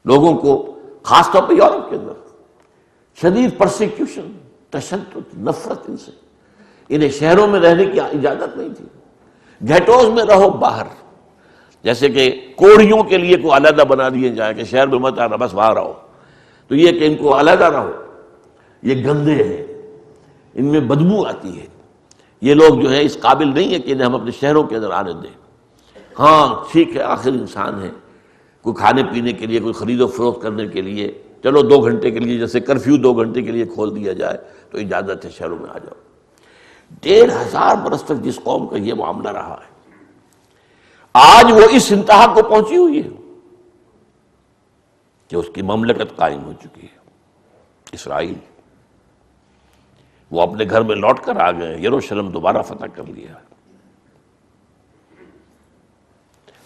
لوگوں کو خاص طور پہ یورپ کے اندر شدید پرسیکیوشن، تشدد، نفرت ان سے، انہیں شہروں میں رہنے کی اجازت نہیں تھی، گھیٹوز میں رہو باہر، جیسے کہ کوڑیوں کے لیے کوئی علیحدہ بنا دیے جائے کہ شہر میں مت آنا، بس باہر رہو، تو یہ کہ ان کو علیحدہ رہو، یہ گندے ہیں، ان میں بدبو آتی ہے، یہ لوگ جو ہے اس قابل نہیں ہے کہ انہیں ہم اپنے شہروں کے اندر آنے دیں۔ ہاں ٹھیک ہے، آخر انسان ہے، کوئی کھانے پینے کے لیے، کوئی خرید و فروخت کرنے کے لیے، چلو 2 گھنٹے کے لیے، جیسے کرفیو 2 گھنٹے کے لیے کھول دیا جائے تو اجازت ہے، شہروں میں آ جاؤ۔ 1500 برس تک جس قوم کا یہ معاملہ رہا ہے، آج وہ اس انتہا کو پہنچی ہوئی ہے کہ اس کی مملکت قائم ہو چکی ہے، اسرائیل۔ وہ اپنے گھر میں لوٹ کر آ گئے، یروشلم دوبارہ فتح کر لیا،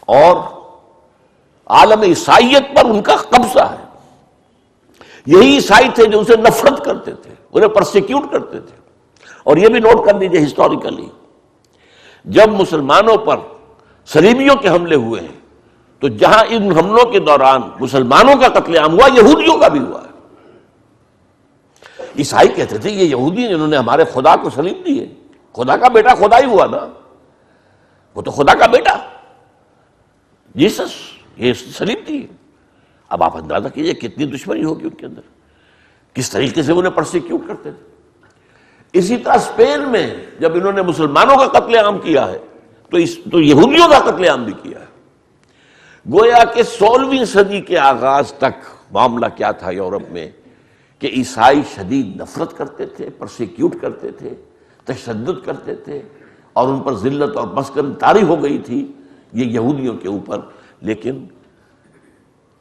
اور عالم عیسائیت پر ان کا قبضہ ہے۔ یہی عیسائی تھے جو اسے نفرت کرتے تھے، انہیں پرسیکیوٹ کرتے تھے۔ اور یہ بھی نوٹ کر لیجیے ہسٹوریکلی، جب مسلمانوں پر صلیبیوں کے حملے ہوئے ہیں، تو جہاں ان حملوں کے دوران مسلمانوں کا قتل عام ہوا، یہودیوں کا بھی ہوا ہے۔ عیسائی کہتے تھے یہ یہودی جنہوں نے ہمارے خدا کو صلیب دی ہے، خدا کا بیٹا خدا ہی ہوا نا، وہ تو خدا کا بیٹا جیسس، یہ صلیب دی ہے۔ اب آپ اندازہ کیجئے کتنی دشمنی ہوگی ان کے اندر، کس طریقے سے انہیں پرسیکیوٹ کرتے تھے۔ اسی طرح اسپین میں جب انہوں نے مسلمانوں کا قتل عام کیا ہے تو یہودیوں کا قتل عام بھی کیا ہے۔ گویا کہ 16ویں صدی کے آغاز تک معاملہ کیا تھا یورپ میں کہ عیسائی شدید نفرت کرتے تھے، پرسیکیوٹ کرتے تھے، تشدد کرتے تھے، اور ان پر ذلت اور مسکن طاری ہو گئی تھی یہ یہودیوں کے اوپر۔ لیکن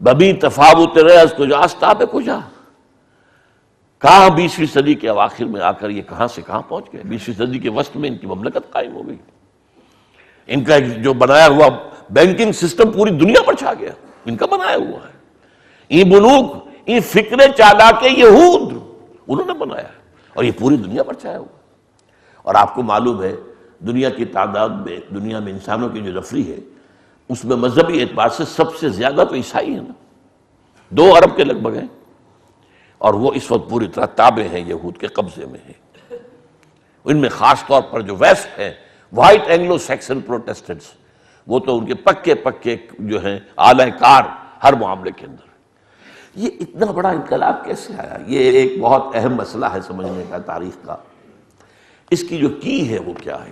ببی تفاوت رأس کجا آستاب کجا، کہاں 20ویں صدی کے اواخر میں آ کر یہ کہاں سے کہاں پہنچ گئے۔ 20ویں صدی کے وسط میں ان کی مملکت قائم ہو گئی، ان کا جو بنایا ہوا بینکنگ سسٹم پوری دنیا پر چھا گیا، ان کا بنایا ہوا ہے۔ یہ بنوک، یہ فکر چالاک یہود انہوں نے بنایا ہے، اور یہ پوری دنیا پر چھایا ہوا ہے۔ اور آپ کو معلوم ہے دنیا کی تعداد میں، دنیا میں انسانوں کی جو نفری ہے، اس میں مذہبی اعتبار سے سب سے زیادہ تو عیسائی ہیں نا، 2 ارب کے لگ بھگ ہیں، اور وہ اس وقت پوری طرح تابع ہیں، یہود کے قبضے میں ہیں۔ ان میں خاص طور پر جو ویسٹ ہیں، وائٹ اینگلو سیکسن پروٹیسٹنٹس، وہ تو ان کے پکے پکے جو ہیں اعلی کار ہر معاملے کے اندر۔ یہ اتنا بڑا انقلاب کیسے آیا؟ یہ ایک بہت اہم مسئلہ ہے سمجھنے کا تاریخ کا۔ اس کی جو کی ہے وہ کیا ہے؟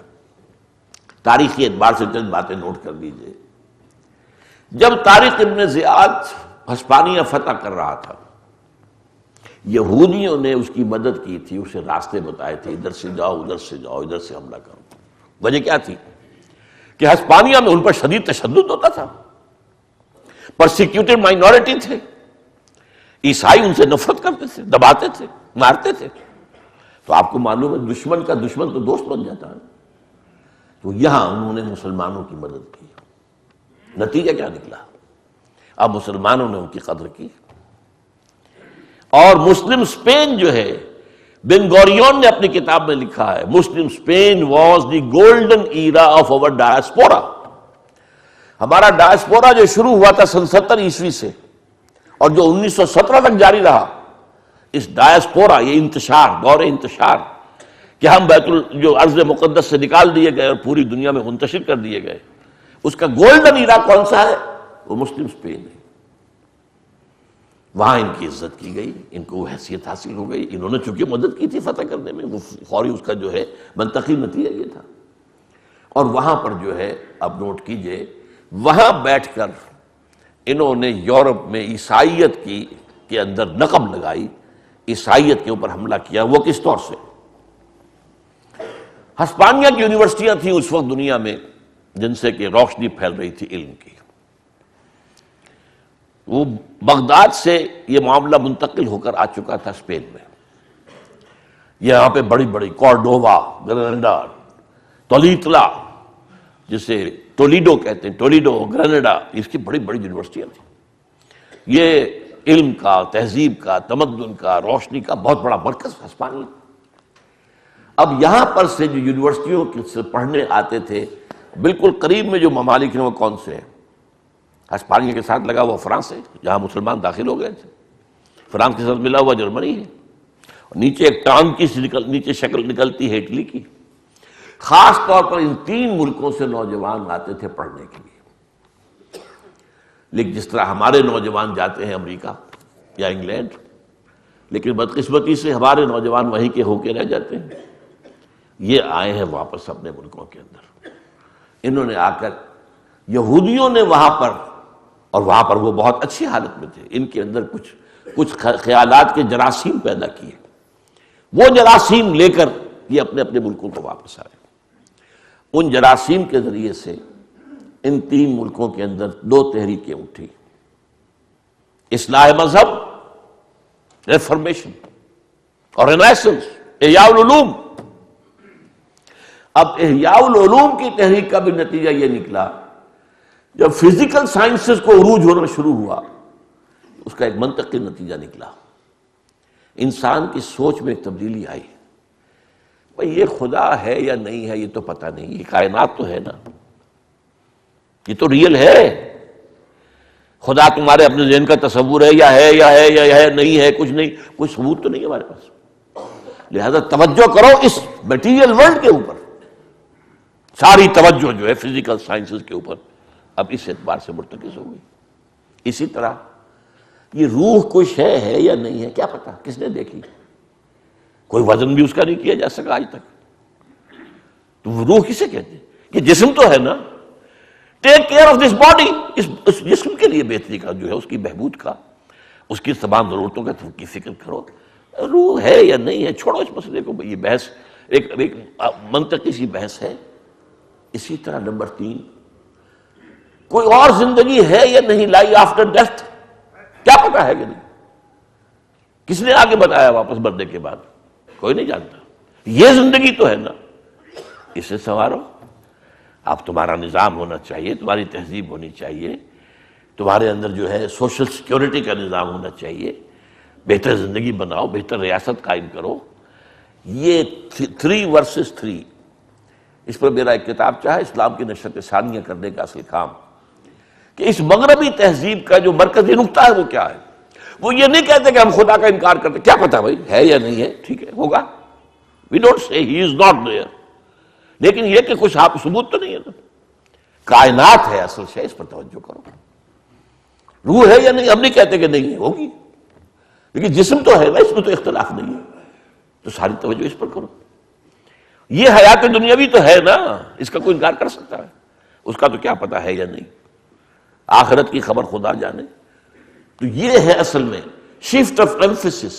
تاریخی اعتبار سے چند باتیں نوٹ کر لیجئے۔ جب طارق ابن زیاد ہسپانیہ فتح کر رہا تھا، یہودیوں نے اس کی مدد کی تھی، اسے راستے بتائے تھے، ادھر سے جاؤ، ادھر سے جاؤ، ادھر سے حملہ کرو۔ وجہ کیا تھی؟ کہ ہسپانیہ میں ان پر شدید تشدد ہوتا تھا، پرسیکیوٹڈ مائنورٹی تھے، عیسائی ان سے نفرت کرتے تھے، دباتے تھے، مارتے تھے۔ تو آپ کو معلوم ہے دشمن کا دشمن تو دوست بن جاتا ہے۔ تو یہاں انہوں نے مسلمانوں کی مدد کی، نتیجہ کیا نکلا؟ اب مسلمانوں نے ان کی قدر کی، اور مسلم اسپین جو ہے، بن گوریون نے اپنی کتاب میں لکھا ہے، Muslim Spain was the golden era of our diaspora. ہمارا ڈائسپورا جو شروع ہوا تھا سن 70 عیسوی سے، اور جو 1917 تک جاری رہا، اس ڈائسپورا، یہ انتشار، دور انتشار، کہ ہم جو ارض مقدس سے نکال دیے گئے اور پوری دنیا میں منتشر کر دیے گئے، اس کا گولڈن ایرا کون سا ہے؟ وہ مسلم اسپین ہے. وہاں ان کی عزت کی گئی، ان کو وہ حیثیت حاصل ہو گئی. انہوں نے چونکہ مدد کی تھی فتح کرنے میں، وہ فوری اس کا جو ہے منطقی نتیجہ یہ تھا. اور وہاں پر جو ہے اب نوٹ کیجئے، وہاں بیٹھ کر انہوں نے یورپ میں عیسائیت کی کے اندر نقب لگائی، عیسائیت کے اوپر حملہ کیا. وہ کس طور سے؟ ہسپانیہ کی یونیورسٹیاں تھیں اس وقت دنیا میں جن سے کہ روشنی پھیل رہی تھی علم کی. وہ بغداد سے یہ معاملہ منتقل ہو کر آ چکا تھا اسپین میں. یہاں پہ بڑی بڑی کورڈووا، گریناڈا، تولیتلا، جسے ٹولیڈو کہتے ہیں، ٹولیڈو، گریناڈا، اس کی بڑی بڑی یونیورسٹیاں تھیں. یہ علم کا، تہذیب کا، تمدن کا، روشنی کا بہت بڑا مرکز ہسپانیہ. اب یہاں پر سے جو یونیورسٹیوں سے پڑھنے آتے تھے، بالکل قریب میں جو ممالک ہیں وہ کون سے ہیں؟ ہسپانیہ کے ساتھ لگا ہوا فرانس ہے، جہاں مسلمان داخل ہو گئے تھے. فرانس کے ساتھ ملا ہوا جرمنی ہے. نیچے ایک ٹانگ کی نیچے شکل نکلتی ہے اٹلی کی. خاص طور پر ان تین ملکوں سے نوجوان آتے تھے پڑھنے کے لیے. لیکن جس طرح ہمارے نوجوان جاتے ہیں امریکہ یا انگلینڈ، لیکن بدقسمتی سے ہمارے نوجوان وہیں کے ہو کے رہ جاتے ہیں. یہ آئے ہیں واپس اپنے ملکوں کے اندر. انہوں نے آ کر یہودیوں نے وہاں پر، اور وہاں پر وہ بہت اچھی حالت میں تھے، ان کے اندر کچھ خیالات کے جراثیم پیدا کیے. وہ جراثیم لے کر یہ اپنے اپنے ملکوں کو واپس آئے. ان جراثیم کے ذریعے سے ان تین ملکوں کے اندر دو تحریکیں اٹھی: اصلاح مذہب، ریفارمیشن، اور رینیسنس، احیاء العلوم. اب احیاء العلوم کی تحریک کا بھی نتیجہ یہ نکلا، جب فزیکل سائنسز کو عروج ہونا شروع ہوا، اس کا ایک منطقی نتیجہ نکلا. انسان کی سوچ میں ایک تبدیلی آئی. بھئی یہ خدا ہے یا نہیں ہے یہ تو پتہ نہیں، یہ کائنات تو ہے نا، یہ تو ریئل ہے. خدا تمہارے اپنے ذہن کا تصور ہے یا ہے یا ہے یا ہے نہیں ہے، کچھ نہیں، کوئی ثبوت تو نہیں ہے ہمارے پاس. لہذا توجہ کرو اس میٹیریل ورلڈ کے اوپر. ساری توجہ جو ہے فزیکل سائنسز کے اوپر اب اس اعتبار سے مرتکز ہو گئی. اسی طرح یہ روح کوئی شے ہے یا نہیں ہے کیا پتا، کس نے دیکھی؟ کوئی وزن بھی اس کا نہیں کیا جا سکا آج تک. تو وہ روح کسے کہتے ہیں؟ یہ جسم تو ہے نا. Take care of this body, اس جسم کے لیے بہتری کا جو ہے، اس کی بہبود کا، اس کی تمام ضرورتوں کی فکر کرو. روح ہے یا نہیں ہے چھوڑو اس مسئلے کو. یہ بحث ایک منطقی سی بحث ہے. اسی طرح نمبر 3، کوئی اور زندگی ہے یا نہیں، لائی آفٹر ڈیتھ، کیا پتا ہے کہ نہیں؟ کس نے آگے بتایا واپس مرنے کے بعد؟ کوئی نہیں جانتا. یہ زندگی تو ہے نا، اسے سنوارو. اب تمہارا نظام ہونا چاہیے، تمہاری تہذیب ہونی چاہیے، تمہارے اندر جو ہے سوشل سیکیورٹی کا نظام ہونا چاہیے. بہتر زندگی بناؤ، بہتر ریاست قائم کرو. یہ 3 versus 3، اس پر میرا ایک کتاب چاہے اسلام کی نشرت ثانیہ کرنے کا اصل کام، کہ اس مغربی تہذیب کا جو مرکزی نقطہ ہے وہ کیا ہے. وہ یہ نہیں کہتے کہ ہم خدا کا انکار کرتے، کیا پتا بھائی ہے یا نہیں ہے، ٹھیک ہے ہوگا، we don't say he is not their, لیکن یہ کہ کچھ آپ ثبوت تو نہیں ہے نا. کائنات ہے اصل شے، اس پر توجہ کرو. روح ہے یا نہیں ہم نہیں کہتے کہ نہیں ہے، ہوگی، لیکن جسم تو ہے نا، اس میں تو اختلاف نہیں ہے. تو ساری توجہ اس پر کرو. یہ حیات دنیاوی تو ہے نا، اس کا کوئی انکار کر سکتا ہے؟ اس کا تو کیا پتا ہے یا نہیں. آخرت کی خبر خدا جانے. تو یہ ہے اصل میں شفٹ آف ایمفیسس.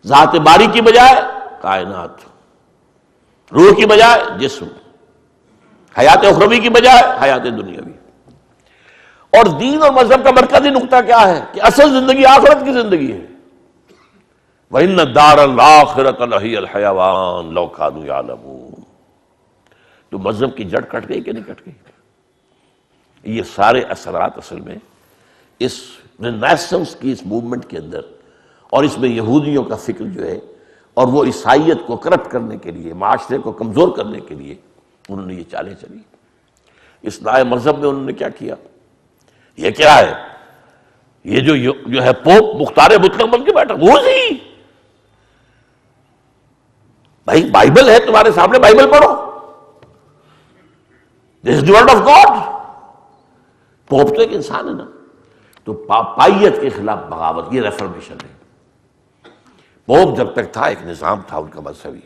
ذات باری کی بجائے کائنات، روح کی بجائے جسم، حیات اخروی کی بجائے حیات دنیاوی. اور دین اور مذہب کا مرکزی نقطہ کیا ہے؟ کہ اصل زندگی آخرت کی زندگی ہے. وَإِنَّ الدَّارَ الْآخِرَةَ لَهِيَ الْحَيَوَانُ لَوْ كَانُوا يَعْلَمُونَ. تو مذہب کی جڑ کٹ گئی کہ نہیں کٹ گئی؟ یہ سارے اثرات اصل میں اس رینیسنس کی اس موومنٹ کے اندر، اور اس میں یہودیوں کا فکر جو ہے، اور وہ عیسائیت کو کرپٹ کرنے کے لیے، معاشرے کو کمزور کرنے کے لیے انہوں نے یہ چالیں چلی. اصلاح مذہب میں انہوں نے کیا کیا؟ یہ کیا ہے؟ یہ جو ہے پوپ مختار مطلق بن کے بیٹھا، وہ نہیں بھائی، بائبل ہے تمہارے سامنے، بائبل پڑھو. This is the word of God. Pope تو ایک انسان ہے نا. تو پاپائیت کے خلاف بغاوت، یہ ریفارمیشن ہے. پوپ جب تک تھا ایک نظام تھا ان کا مذہبی،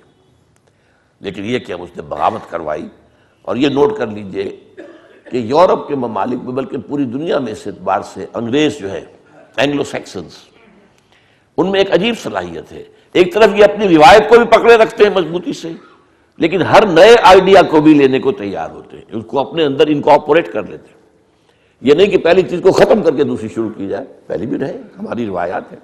لیکن یہ کہ اب اس نے بغاوت کروائی. اور یہ نوٹ کر لیجئے کہ یورپ کے ممالک میں بلکہ پوری دنیا میں اس اعتبار سے انگریز جو ہے، اینگلو سیکسنز، ان میں ایک عجیب صلاحیت ہے. ایک طرف یہ اپنی روایت کو بھی پکڑے رکھتے ہیں مضبوطی سے، لیکن ہر نئے آئیڈیا کو بھی لینے کو تیار ہوتے ہیں، اس کو اپنے اندر انکارپوریٹ کر لیتے ہیں. یہ نہیں کہ پہلی چیز کو ختم کر کے دوسری شروع کی جائے، پہلی بھی رہے، ہماری روایات ہیں.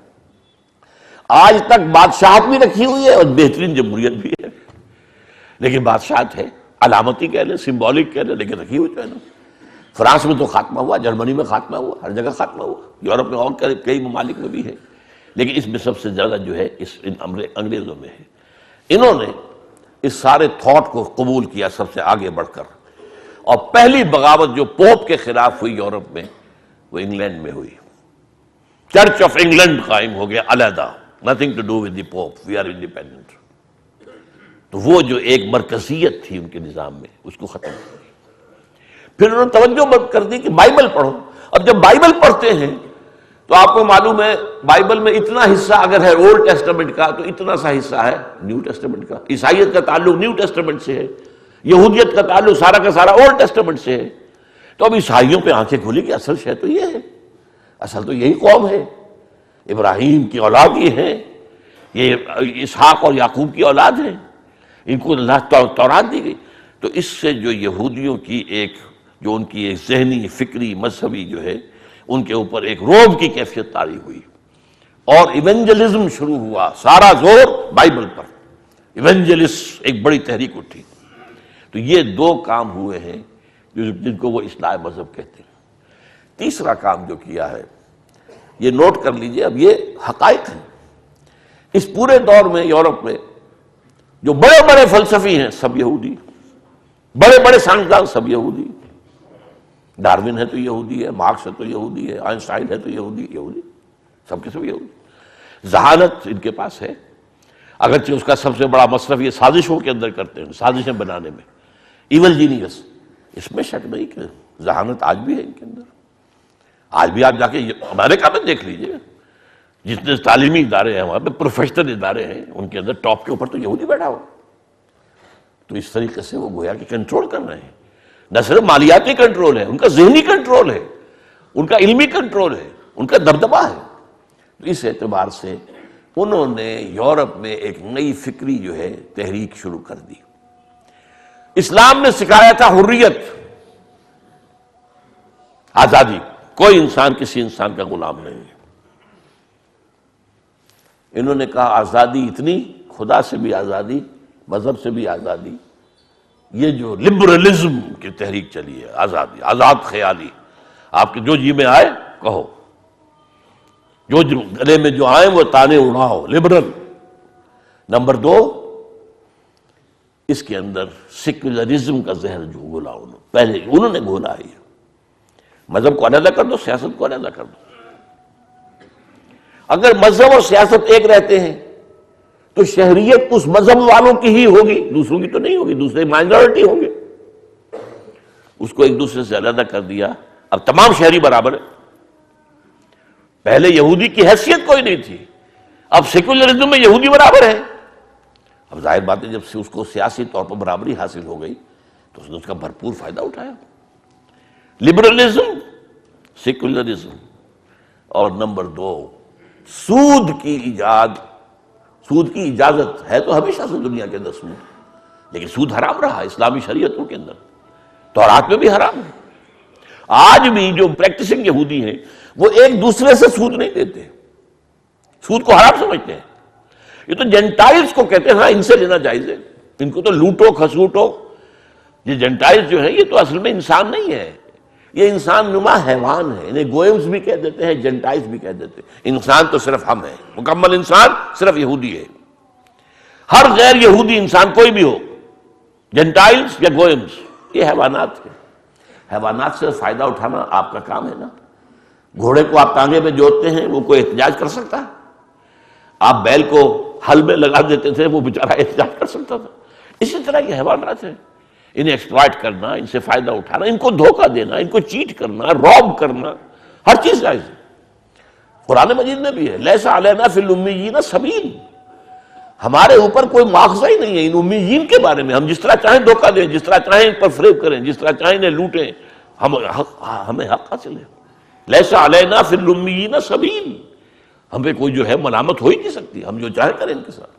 آج تک بادشاہت بھی رکھی ہوئی ہے اور بہترین جمہوریت بھی ہے، لیکن بادشاہت ہے، علامتی کہہ لیں، سمبولک کہہ لیں، لیکن رکھی ہوئی تو ہے نا. فرانس میں تو خاتمہ ہوا، جرمنی میں خاتمہ ہوا، ہر جگہ خاتمہ ہوا، یورپ میں اور کئی ممالک میں بھی ہے، لیکن اس میں سب سے زیادہ جو ہے ان انگریزوں میں ہے. انہوں نے اس سارے تھاٹ کو قبول کیا سب سے آگے بڑھ کر. اور پہلی بغاوت جو پوپ کے خلاف ہوئی یورپ میں، وہ انگلینڈ میں ہوئی. چرچ آف انگلینڈ قائم ہو گیا علیحدہ، nothing to do with the Pope, we are independent. تو وہ جو ایک مرکزیت تھی ان کے نظام میں، اس کو ختم کر دی. پھر انہوں نے توجہ کر دی کہ بائبل پڑھو. اب جب بائبل پڑھتے ہیں تو آپ کو معلوم ہے بائبل میں اتنا حصہ اگر ہے اولڈ ٹیسٹمنٹ کا تو اتنا سا حصہ ہے نیو ٹیسٹمنٹ کا. عیسائیت کا تعلق نیو ٹیسٹمنٹ سے ہے، یہودیت کا تعلق سارا کا سارا اولڈ ٹیسٹمنٹ سے ہے. تو اب عیسائیوں پہ آنکھیں کھلی کہ اصل شے تو یہ ہے، اصل تو یہی قوم ہے، ابراہیم کی اولاد یہ ہے، یہ اسحاق اور یعقوب کی اولاد ہیں، ان کو اللہ تورات دی گئی. تو اس سے جو یہودیوں کی ایک جو ان کی ایک ذہنی فکری مذہبی جو ہے ان کے اوپر ایک روب کی کیفیت طاری ہوئی، اور ایونجلزم شروع ہوا، سارا زور بائبل پر. ایونجلسٹ ایک بڑی تحریک اٹھی. تو یہ دو کام ہوئے ہیں جن کو وہ اصلاح مذہب کہتے ہیں. تیسرا کام جو کیا ہے یہ نوٹ کر لیجئے، اب یہ حقائق ہیں. اس پورے دور میں یورپ میں جو بڑے بڑے فلسفی ہیں سب یہودی، بڑے بڑے سائنسدان سب یہودی. ڈاروین ہے تو یہودی ہے، مارکس ہے تو یہودی ہے، آئنسٹائن ہے تو یہودی، سب کے سب یہودی. ذہانت ان کے پاس ہے، اگرچہ اس کا سب سے بڑا مصرف یہ سازشوں کے اندر کرتے ہیں، سازشیں بنانے میں. ایول جینیس، اس میں شک نہیں کہ ذہانت آج بھی ہے ان کے اندر. آج بھی آپ جا کے امریکہ میں دیکھ لیجیے، جتنے تعلیمی ادارے ہیں وہاں پہ پروفیشنل ادارے ہیں، ان کے اندر ٹاپ کے اوپر تو یہودی بیٹھا ہو. تو اس طریقے سے وہ گویا کہ کنٹرول کر رہے ہیں. نہ صرف مالیاتی کنٹرول ہے، ان کا ذہنی کنٹرول ہے، ان کا علمی کنٹرول ہے، ان کا دبدبہ ہے. تو اس اعتبار سے انہوں نے یورپ میں ایک نئی فکری جو ہے تحریک شروع کر دی. اسلام نے سکھایا تھا حریت، آزادی، کوئی انسان کسی انسان کا غلام نہیں ہے. انہوں نے کہا آزادی اتنی، خدا سے بھی آزادی، مذہب سے بھی آزادی. یہ جو لبرلزم کی تحریک چلی ہے، آزادی، آزاد خیالی، آپ کے جو جی میں آئے کہو، جو گلے میں جو آئے وہ تانے اڑاؤ، لبرل. نمبر دو، اس کے اندر سیکولرزم کا زہر جو گھولا پہلے انہوں نے گھولا ہے. مذہب کو علیحدہ کر دو، سیاست کو علیحدہ کر دو. اگر مذہب اور سیاست ایک رہتے ہیں تو شہریت اس مذہب والوں کی ہی ہوگی، دوسروں کی تو نہیں ہوگی، دوسرے مائنورٹی ہوں گے. اس کو ایک دوسرے سے علیحدہ کر دیا. اب تمام شہری برابر ہیں. پہلے یہودی کی حیثیت کوئی نہیں تھی، اب سیکولرزم میں یہودی برابر ہے. اب ظاہر بات ہے جب سے اس کو سیاسی طور پر برابری حاصل ہو گئی تو اس نے اس کا بھرپور فائدہ اٹھایا. Liberalism, secularism. اور نمبر دو، سود کی ایجاد. سود کی اجازت ہے تو ہمیشہ سے دنیا کے اندر سود، لیکن سود حرام رہا اسلامی شریعتوں کے اندر، تورات میں بھی حرام ہے. آج بھی جو پریکٹسنگ یہودی ہیں وہ ایک دوسرے سے سود نہیں دیتے، سود کو حرام سمجھتے ہیں. یہ تو جینٹائلز کو کہتے ہیں ہاں ان سے لینا جائز ہے، ان کو تو لوٹو کھسوٹو. یہ جینٹائلز جو ہیں یہ تو اصل میں انسان نہیں ہے، یہ انسان نما حیوان ہے. انہیں گوئمز بھی کہہ دیتے ہیں، جینٹائلز بھی کہہ دیتے ہیں. انسان تو صرف ہم ہیں، مکمل انسان صرف یہودی ہے. ہر غیر یہودی انسان کوئی بھی ہو، جینٹائلز یا گوئمز، یہ حیوانات ہیں. حیوانات سے فائدہ اٹھانا آپ کا کام ہے نا. گھوڑے کو آپ ٹانگے میں جوتتے ہیں، وہ کوئی احتجاج کر سکتا ہے؟ آپ بیل کو ہل میں لگا دیتے تھے، وہ بیچارہ احتجاج کر سکتا تھا؟ اسی طرح کے حیوانات ہیں. انہیں ایکسپلائٹ کرنا، ان سے فائدہ اٹھانا، ان کو دھوکہ دینا، ان کو چیٹ کرنا، روب کرنا، ہر چیز جائز ہے۔ قرآن مجید میں بھی ہے لیس علینا فی الامیین سبیل، ہمارے اوپر کوئی مواخذہ ہی نہیں ہے ان امیین کے بارے میں، ہم جس طرح چاہیں دھوکہ دیں، جس طرح چاہیں ان پر فریب کریں، جس طرح چاہیں انہیں لوٹیں، ہمیں حق حاصل ہے۔ لیس علینا فی الامیین سبیل، ہمیں کوئی جو ہے ملامت ہو ہی نہیں سکتی، ہم جو چاہیں کریں ان کے ساتھ۔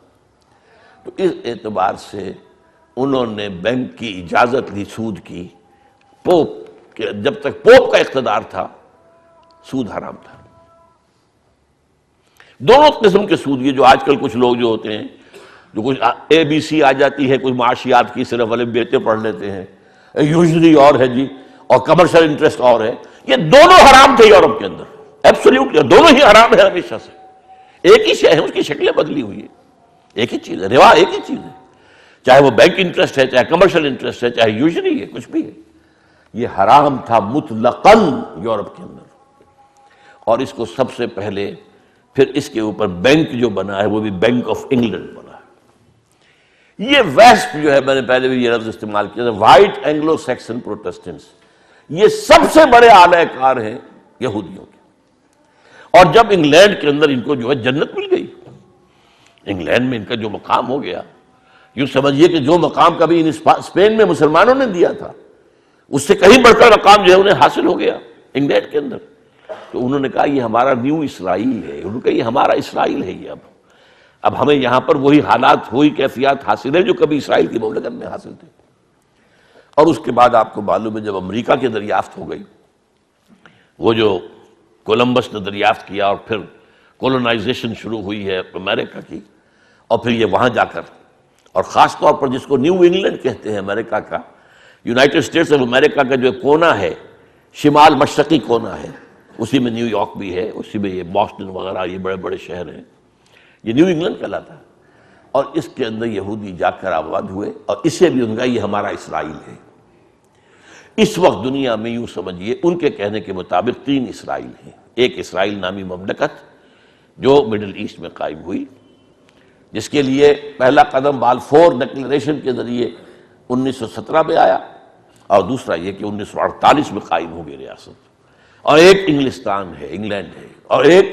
تو اس اعتبار سے انہوں نے بینک کی اجازت لی سود کی، پوپ کہ جب تک پوپ کا اقتدار تھا سود حرام تھا۔ دونوں قسم کے سود، یہ جو آج کل کچھ لوگ جو ہوتے ہیں، جو کچھ اے بی سی آ جاتی ہے کچھ معاشیات کی، صرف الف بیتے پڑھ لیتے ہیں، یوزلی اور ہے جی، اور کمرشل انٹرسٹ اور ہے، یہ دونوں حرام تھے یورپ کے اندر، ایبسولوٹلی، دونوں ہی حرام ہیں ہمیشہ سے۔ ایک ہی شے ہے، اس کی شکلیں بدلی ہوئی ہے، ایک ہی چیز ہے، روا ایک ہی چیز ہے، چاہے وہ بینک انٹرسٹ ہے، چاہے کمرشل انٹرسٹ ہے، چاہے یوزلی ہے، کچھ بھی ہے، یہ حرام تھا مطلقاً یورپ کے اندر۔ اور اس کو سب سے پہلے پھر اس کے اوپر بینک جو بنا ہے وہ بھی بینک آف انگلینڈ بنا ہے۔ یہ ویسٹ جو ہے، میں نے پہلے بھی یہ لفظ استعمال کیا تھا، وائٹ اینگلو سیکسن پروٹیسٹنٹس، یہ سب سے بڑے اعلی کار ہیں یہودیوں کے۔ اور جب انگلینڈ کے اندر ان کو جو ہے جنت مل گئی، انگلینڈ میں ان کا جو مقام ہو گیا، یوں سمجھیے کہ جو مقام کبھی اسپین میں مسلمانوں نے دیا تھا اس سے کہیں بڑھ کر مقام جو ہے انہیں حاصل ہو گیا انگلینڈ کے اندر۔ تو انہوں نے کہا یہ ہمارا نیو اسرائیل ہے، انہوں نے کہا یہ ہمارا اسرائیل ہے، یہ اب ہمیں یہاں پر وہی حالات، وہی کیفیات حاصل ہے جو کبھی اسرائیل کی مملکت میں حاصل تھے۔ اور اس کے بعد آپ کو معلوم ہے جب امریکہ کی دریافت ہو گئی، وہ جو کولمبس نے دریافت کیا اور پھر کولونائزیشن شروع ہوئی ہے امریکہ کی، اور پھر یہ وہاں جا کر، اور خاص طور پر جس کو نیو انگلینڈ کہتے ہیں امریکہ کا، یونائٹڈ اسٹیٹس آف امریکہ کا جو کونا ہے، شمال مشرقی کونا ہے، اسی میں نیو یارک بھی ہے، اسی میں یہ بoston وغیرہ، یہ بڑے بڑے شہر ہیں، یہ نیو انگلینڈ کہلاتا ہے۔ اور اس کے اندر یہودی جا کر آباد ہوئے، اور اسے بھی ان کا یہ ہمارا اسرائیل ہے۔ اس وقت دنیا میں یوں سمجھیے ان کے کہنے کے مطابق 3 اسرائیل ہیں۔ ایک اسرائیل نامی مملکت جو مڈل ایسٹ میں قائم ہوئی، جس کے لیے پہلا قدم بالفور ڈکلریشن کے ذریعے 1917 میں آیا، اور دوسرا یہ کہ 1948 میں قائم ہو گئی ریاست۔ اور ایک انگلستان ہے، انگلینڈ ہے، اور ایک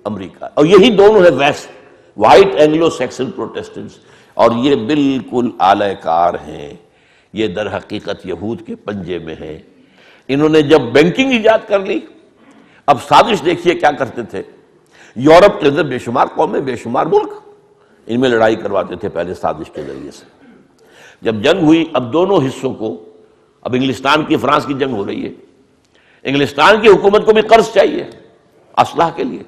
امریکہ، اور یہی دونوں ہے west, white Anglo Saxon Protestants, اور یہ بالکل اعلی کار ہیں، یہ در حقیقت یہود کے پنجے میں ہیں۔ انہوں نے جب بینکنگ ایجاد کر لی، اب سازش دیکھیے کیا کرتے تھے، یورپ کے اندر بے شمار قومیں، بے شمار ملک، ان میں لڑائی کرواتے تھے پہلے سازش کے ذریعے سے۔ جب جنگ ہوئی، اب دونوں حصوں کو، اب انگلستان کی فرانس کی جنگ ہو رہی ہے، انگلستان کی حکومت کو بھی قرض چاہیے اسلحہ کے لیے،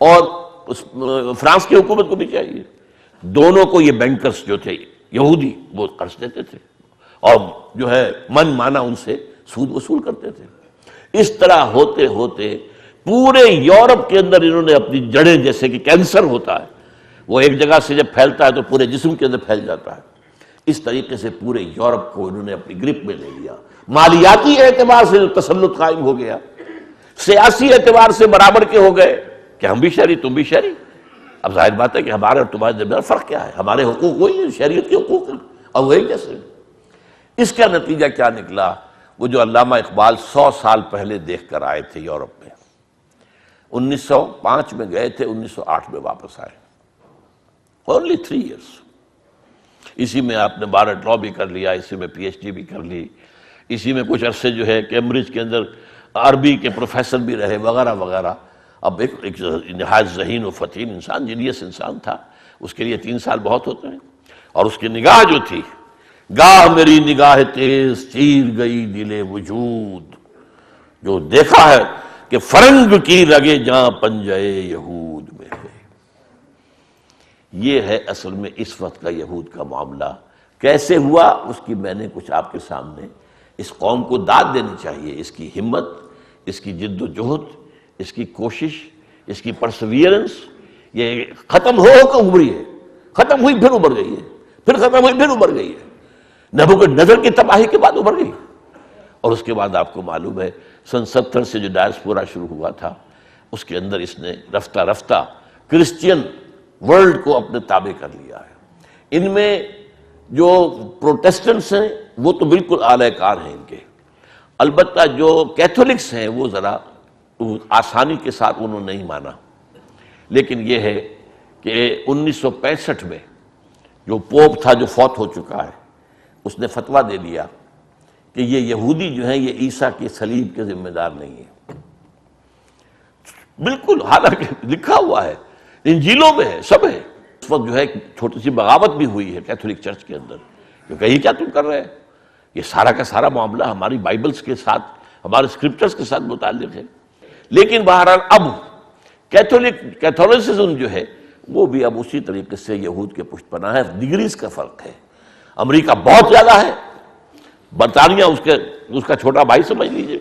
اور فرانس کی حکومت کو بھی چاہیے، دونوں کو یہ بینکرز جو تھے یہودی وہ قرض دیتے تھے، اور جو ہے من مانا ان سے سود وصول کرتے تھے۔ اس طرح ہوتے ہوتے پورے یورپ کے اندر انہوں نے اپنی جڑیں، جیسے کہ کینسر ہوتا ہے، وہ ایک جگہ سے جب پھیلتا ہے تو پورے جسم کے اندر پھیل جاتا ہے، اس طریقے سے پورے یورپ کو انہوں نے اپنی گرپ میں لے لیا۔ مالیاتی اعتبار سے جو تسلط قائم ہو گیا، سیاسی اعتبار سے برابر کے ہو گئے کہ ہم بھی شہری تم بھی شہری۔ اب ظاہر بات ہے کہ ہمارے اور تمہارے درمیان فرق کیا ہے، ہمارے حقوق وہی ہیں، شہریت کے حقوق ہیں، اور وہی جیسے۔ اس کا نتیجہ کیا نکلا؟ وہ جو علامہ اقبال 100 سال پہلے دیکھ کر آئے تھے یورپ میں، 1905 میں گئے تھے، 1908 میں واپس آئے، only 3 years۔ اسی میں آپ نے بارٹ لا بھی کر لیا، اسی میں پی ایچ ڈی بھی کر لی، اسی میں کچھ عرصے جو ہے کیمبرج کے اندر عربی کے پروفیسر بھی رہے وغیرہ وغیرہ۔ اب ایک نہایت ذہین و فتین انسان، جینیس انسان تھا، اس کے لیے 3 سال بہت ہوتے ہیں۔ اور اس کی نگاہ جو تھی، گاہ میری نگاہ تیز چیر گئی دل وجود، جو دیکھا ہے کہ فرنگ کی رگے جاں پنجے یہود میں ہے۔ یہ ہے اصل میں اس وقت کا یہود کا معاملہ۔ کیسے ہوا اس کی میں نے کچھ آپ کے سامنے، اس قوم کو داد دینی چاہیے، اس کی ہمت، اس کی جد و جہد، اس کی کوشش، اس کی پرسویئرنس۔ یہ ختم ہو کر ابھری ہے، ختم ہوئی پھر ابھر گئی ہے، پھر ختم ہوئی پھر ابھر گئی ہے۔ نبوکدنیزر کی تباہی کے بعد ابھر گئی، اور اس کے بعد آپ کو معلوم ہے سن 70 سے جو ڈائسپورا شروع ہوا تھا، اس کے اندر اس نے رفتہ رفتہ کرسچین ورلڈ کو اپنے تابع کر لیا ہے۔ ان میں جو پروٹیسٹنٹس ہیں وہ تو بالکل اعلی کار ہیں ان کے، البتہ جو کیتھولکس ہیں وہ ذرا آسانی کے ساتھ انہوں نے نہیں مانا۔ لیکن یہ ہے کہ 1965 میں جو پوپ تھا جو فوت ہو چکا ہے، اس نے فتویٰ دے دیا کہ یہ یہودی جو ہیں یہ عیسیٰ کے صلیب کے ذمہ دار نہیں ہیں، بالکل، حالانکہ لکھا ہوا ہے انجیلوں میں ہے، سب ہے۔ اس وقت جو ہے چھوٹی سی بغاوت بھی ہوئی ہے کیتھولک چرچ کے اندر، کیونکہ یہ کیا تم کر رہے ہیں، یہ سارا کا سارا معاملہ ہماری بائبلز کے ساتھ، ہمارے اسکرپچرز کے ساتھ متعلق ہے۔ لیکن بہرحال اب کیتھولسزم جو ہے وہ بھی اب اسی طریقے سے یہود کے پشت پناہ ہے، ڈگریز کا فرق ہے۔ امریکہ بہت زیادہ ہے، برطانیہ اس کا چھوٹا بھائی سمجھ لیجئے،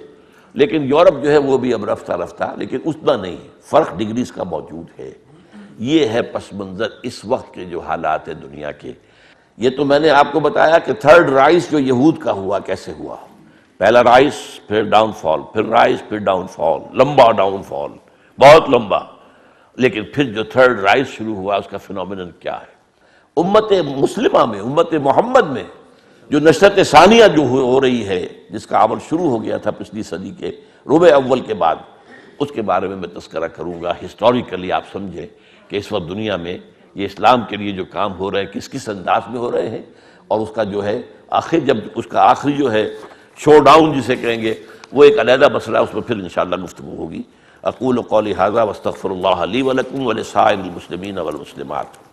لیکن یورپ جو ہے وہ بھی اب رفتہ رفتہ، لیکن اتنا نہیں ہے، فرق ڈگریز کا موجود ہے۔ یہ ہے پس منظر اس وقت کے جو حالات ہیں دنیا کے۔ یہ تو میں نے آپ کو بتایا کہ تھرڈ رائز جو یہود کا ہوا کیسے ہوا، پہلا رائز، پھر ڈاؤن فال، پھر رائز، پھر ڈاؤن فال، لمبا ڈاؤن فال، بہت لمبا۔ لیکن پھر جو تھرڈ رائز شروع ہوا اس کا فینومینن کیا ہے؟ امت مسلمہ میں، امت محمد میں جو نشرت ثانیہ جو ہو رہی ہے، جس کا عمل شروع ہو گیا تھا پچھلی صدی کے ربع اول کے بعد، اس کے بارے میں تذکرہ کروں گا۔ ہسٹوریکلی آپ سمجھیں کہ اس وقت دنیا میں یہ اسلام کے لیے جو کام ہو رہے ہیں کس کس انداز میں ہو رہے ہیں، اور اس کا جو ہے آخر، جب اس کا آخری جو ہے شو ڈاؤن جسے کہیں گے، وہ ایک علیحدہ مسئلہ ہے، اس میں پھر انشاءاللہ گفتگو ہوگی۔ اقول قولی ھذا واستغفر اللہ لی ولکم ولسائر المسلمین والمسلمات۔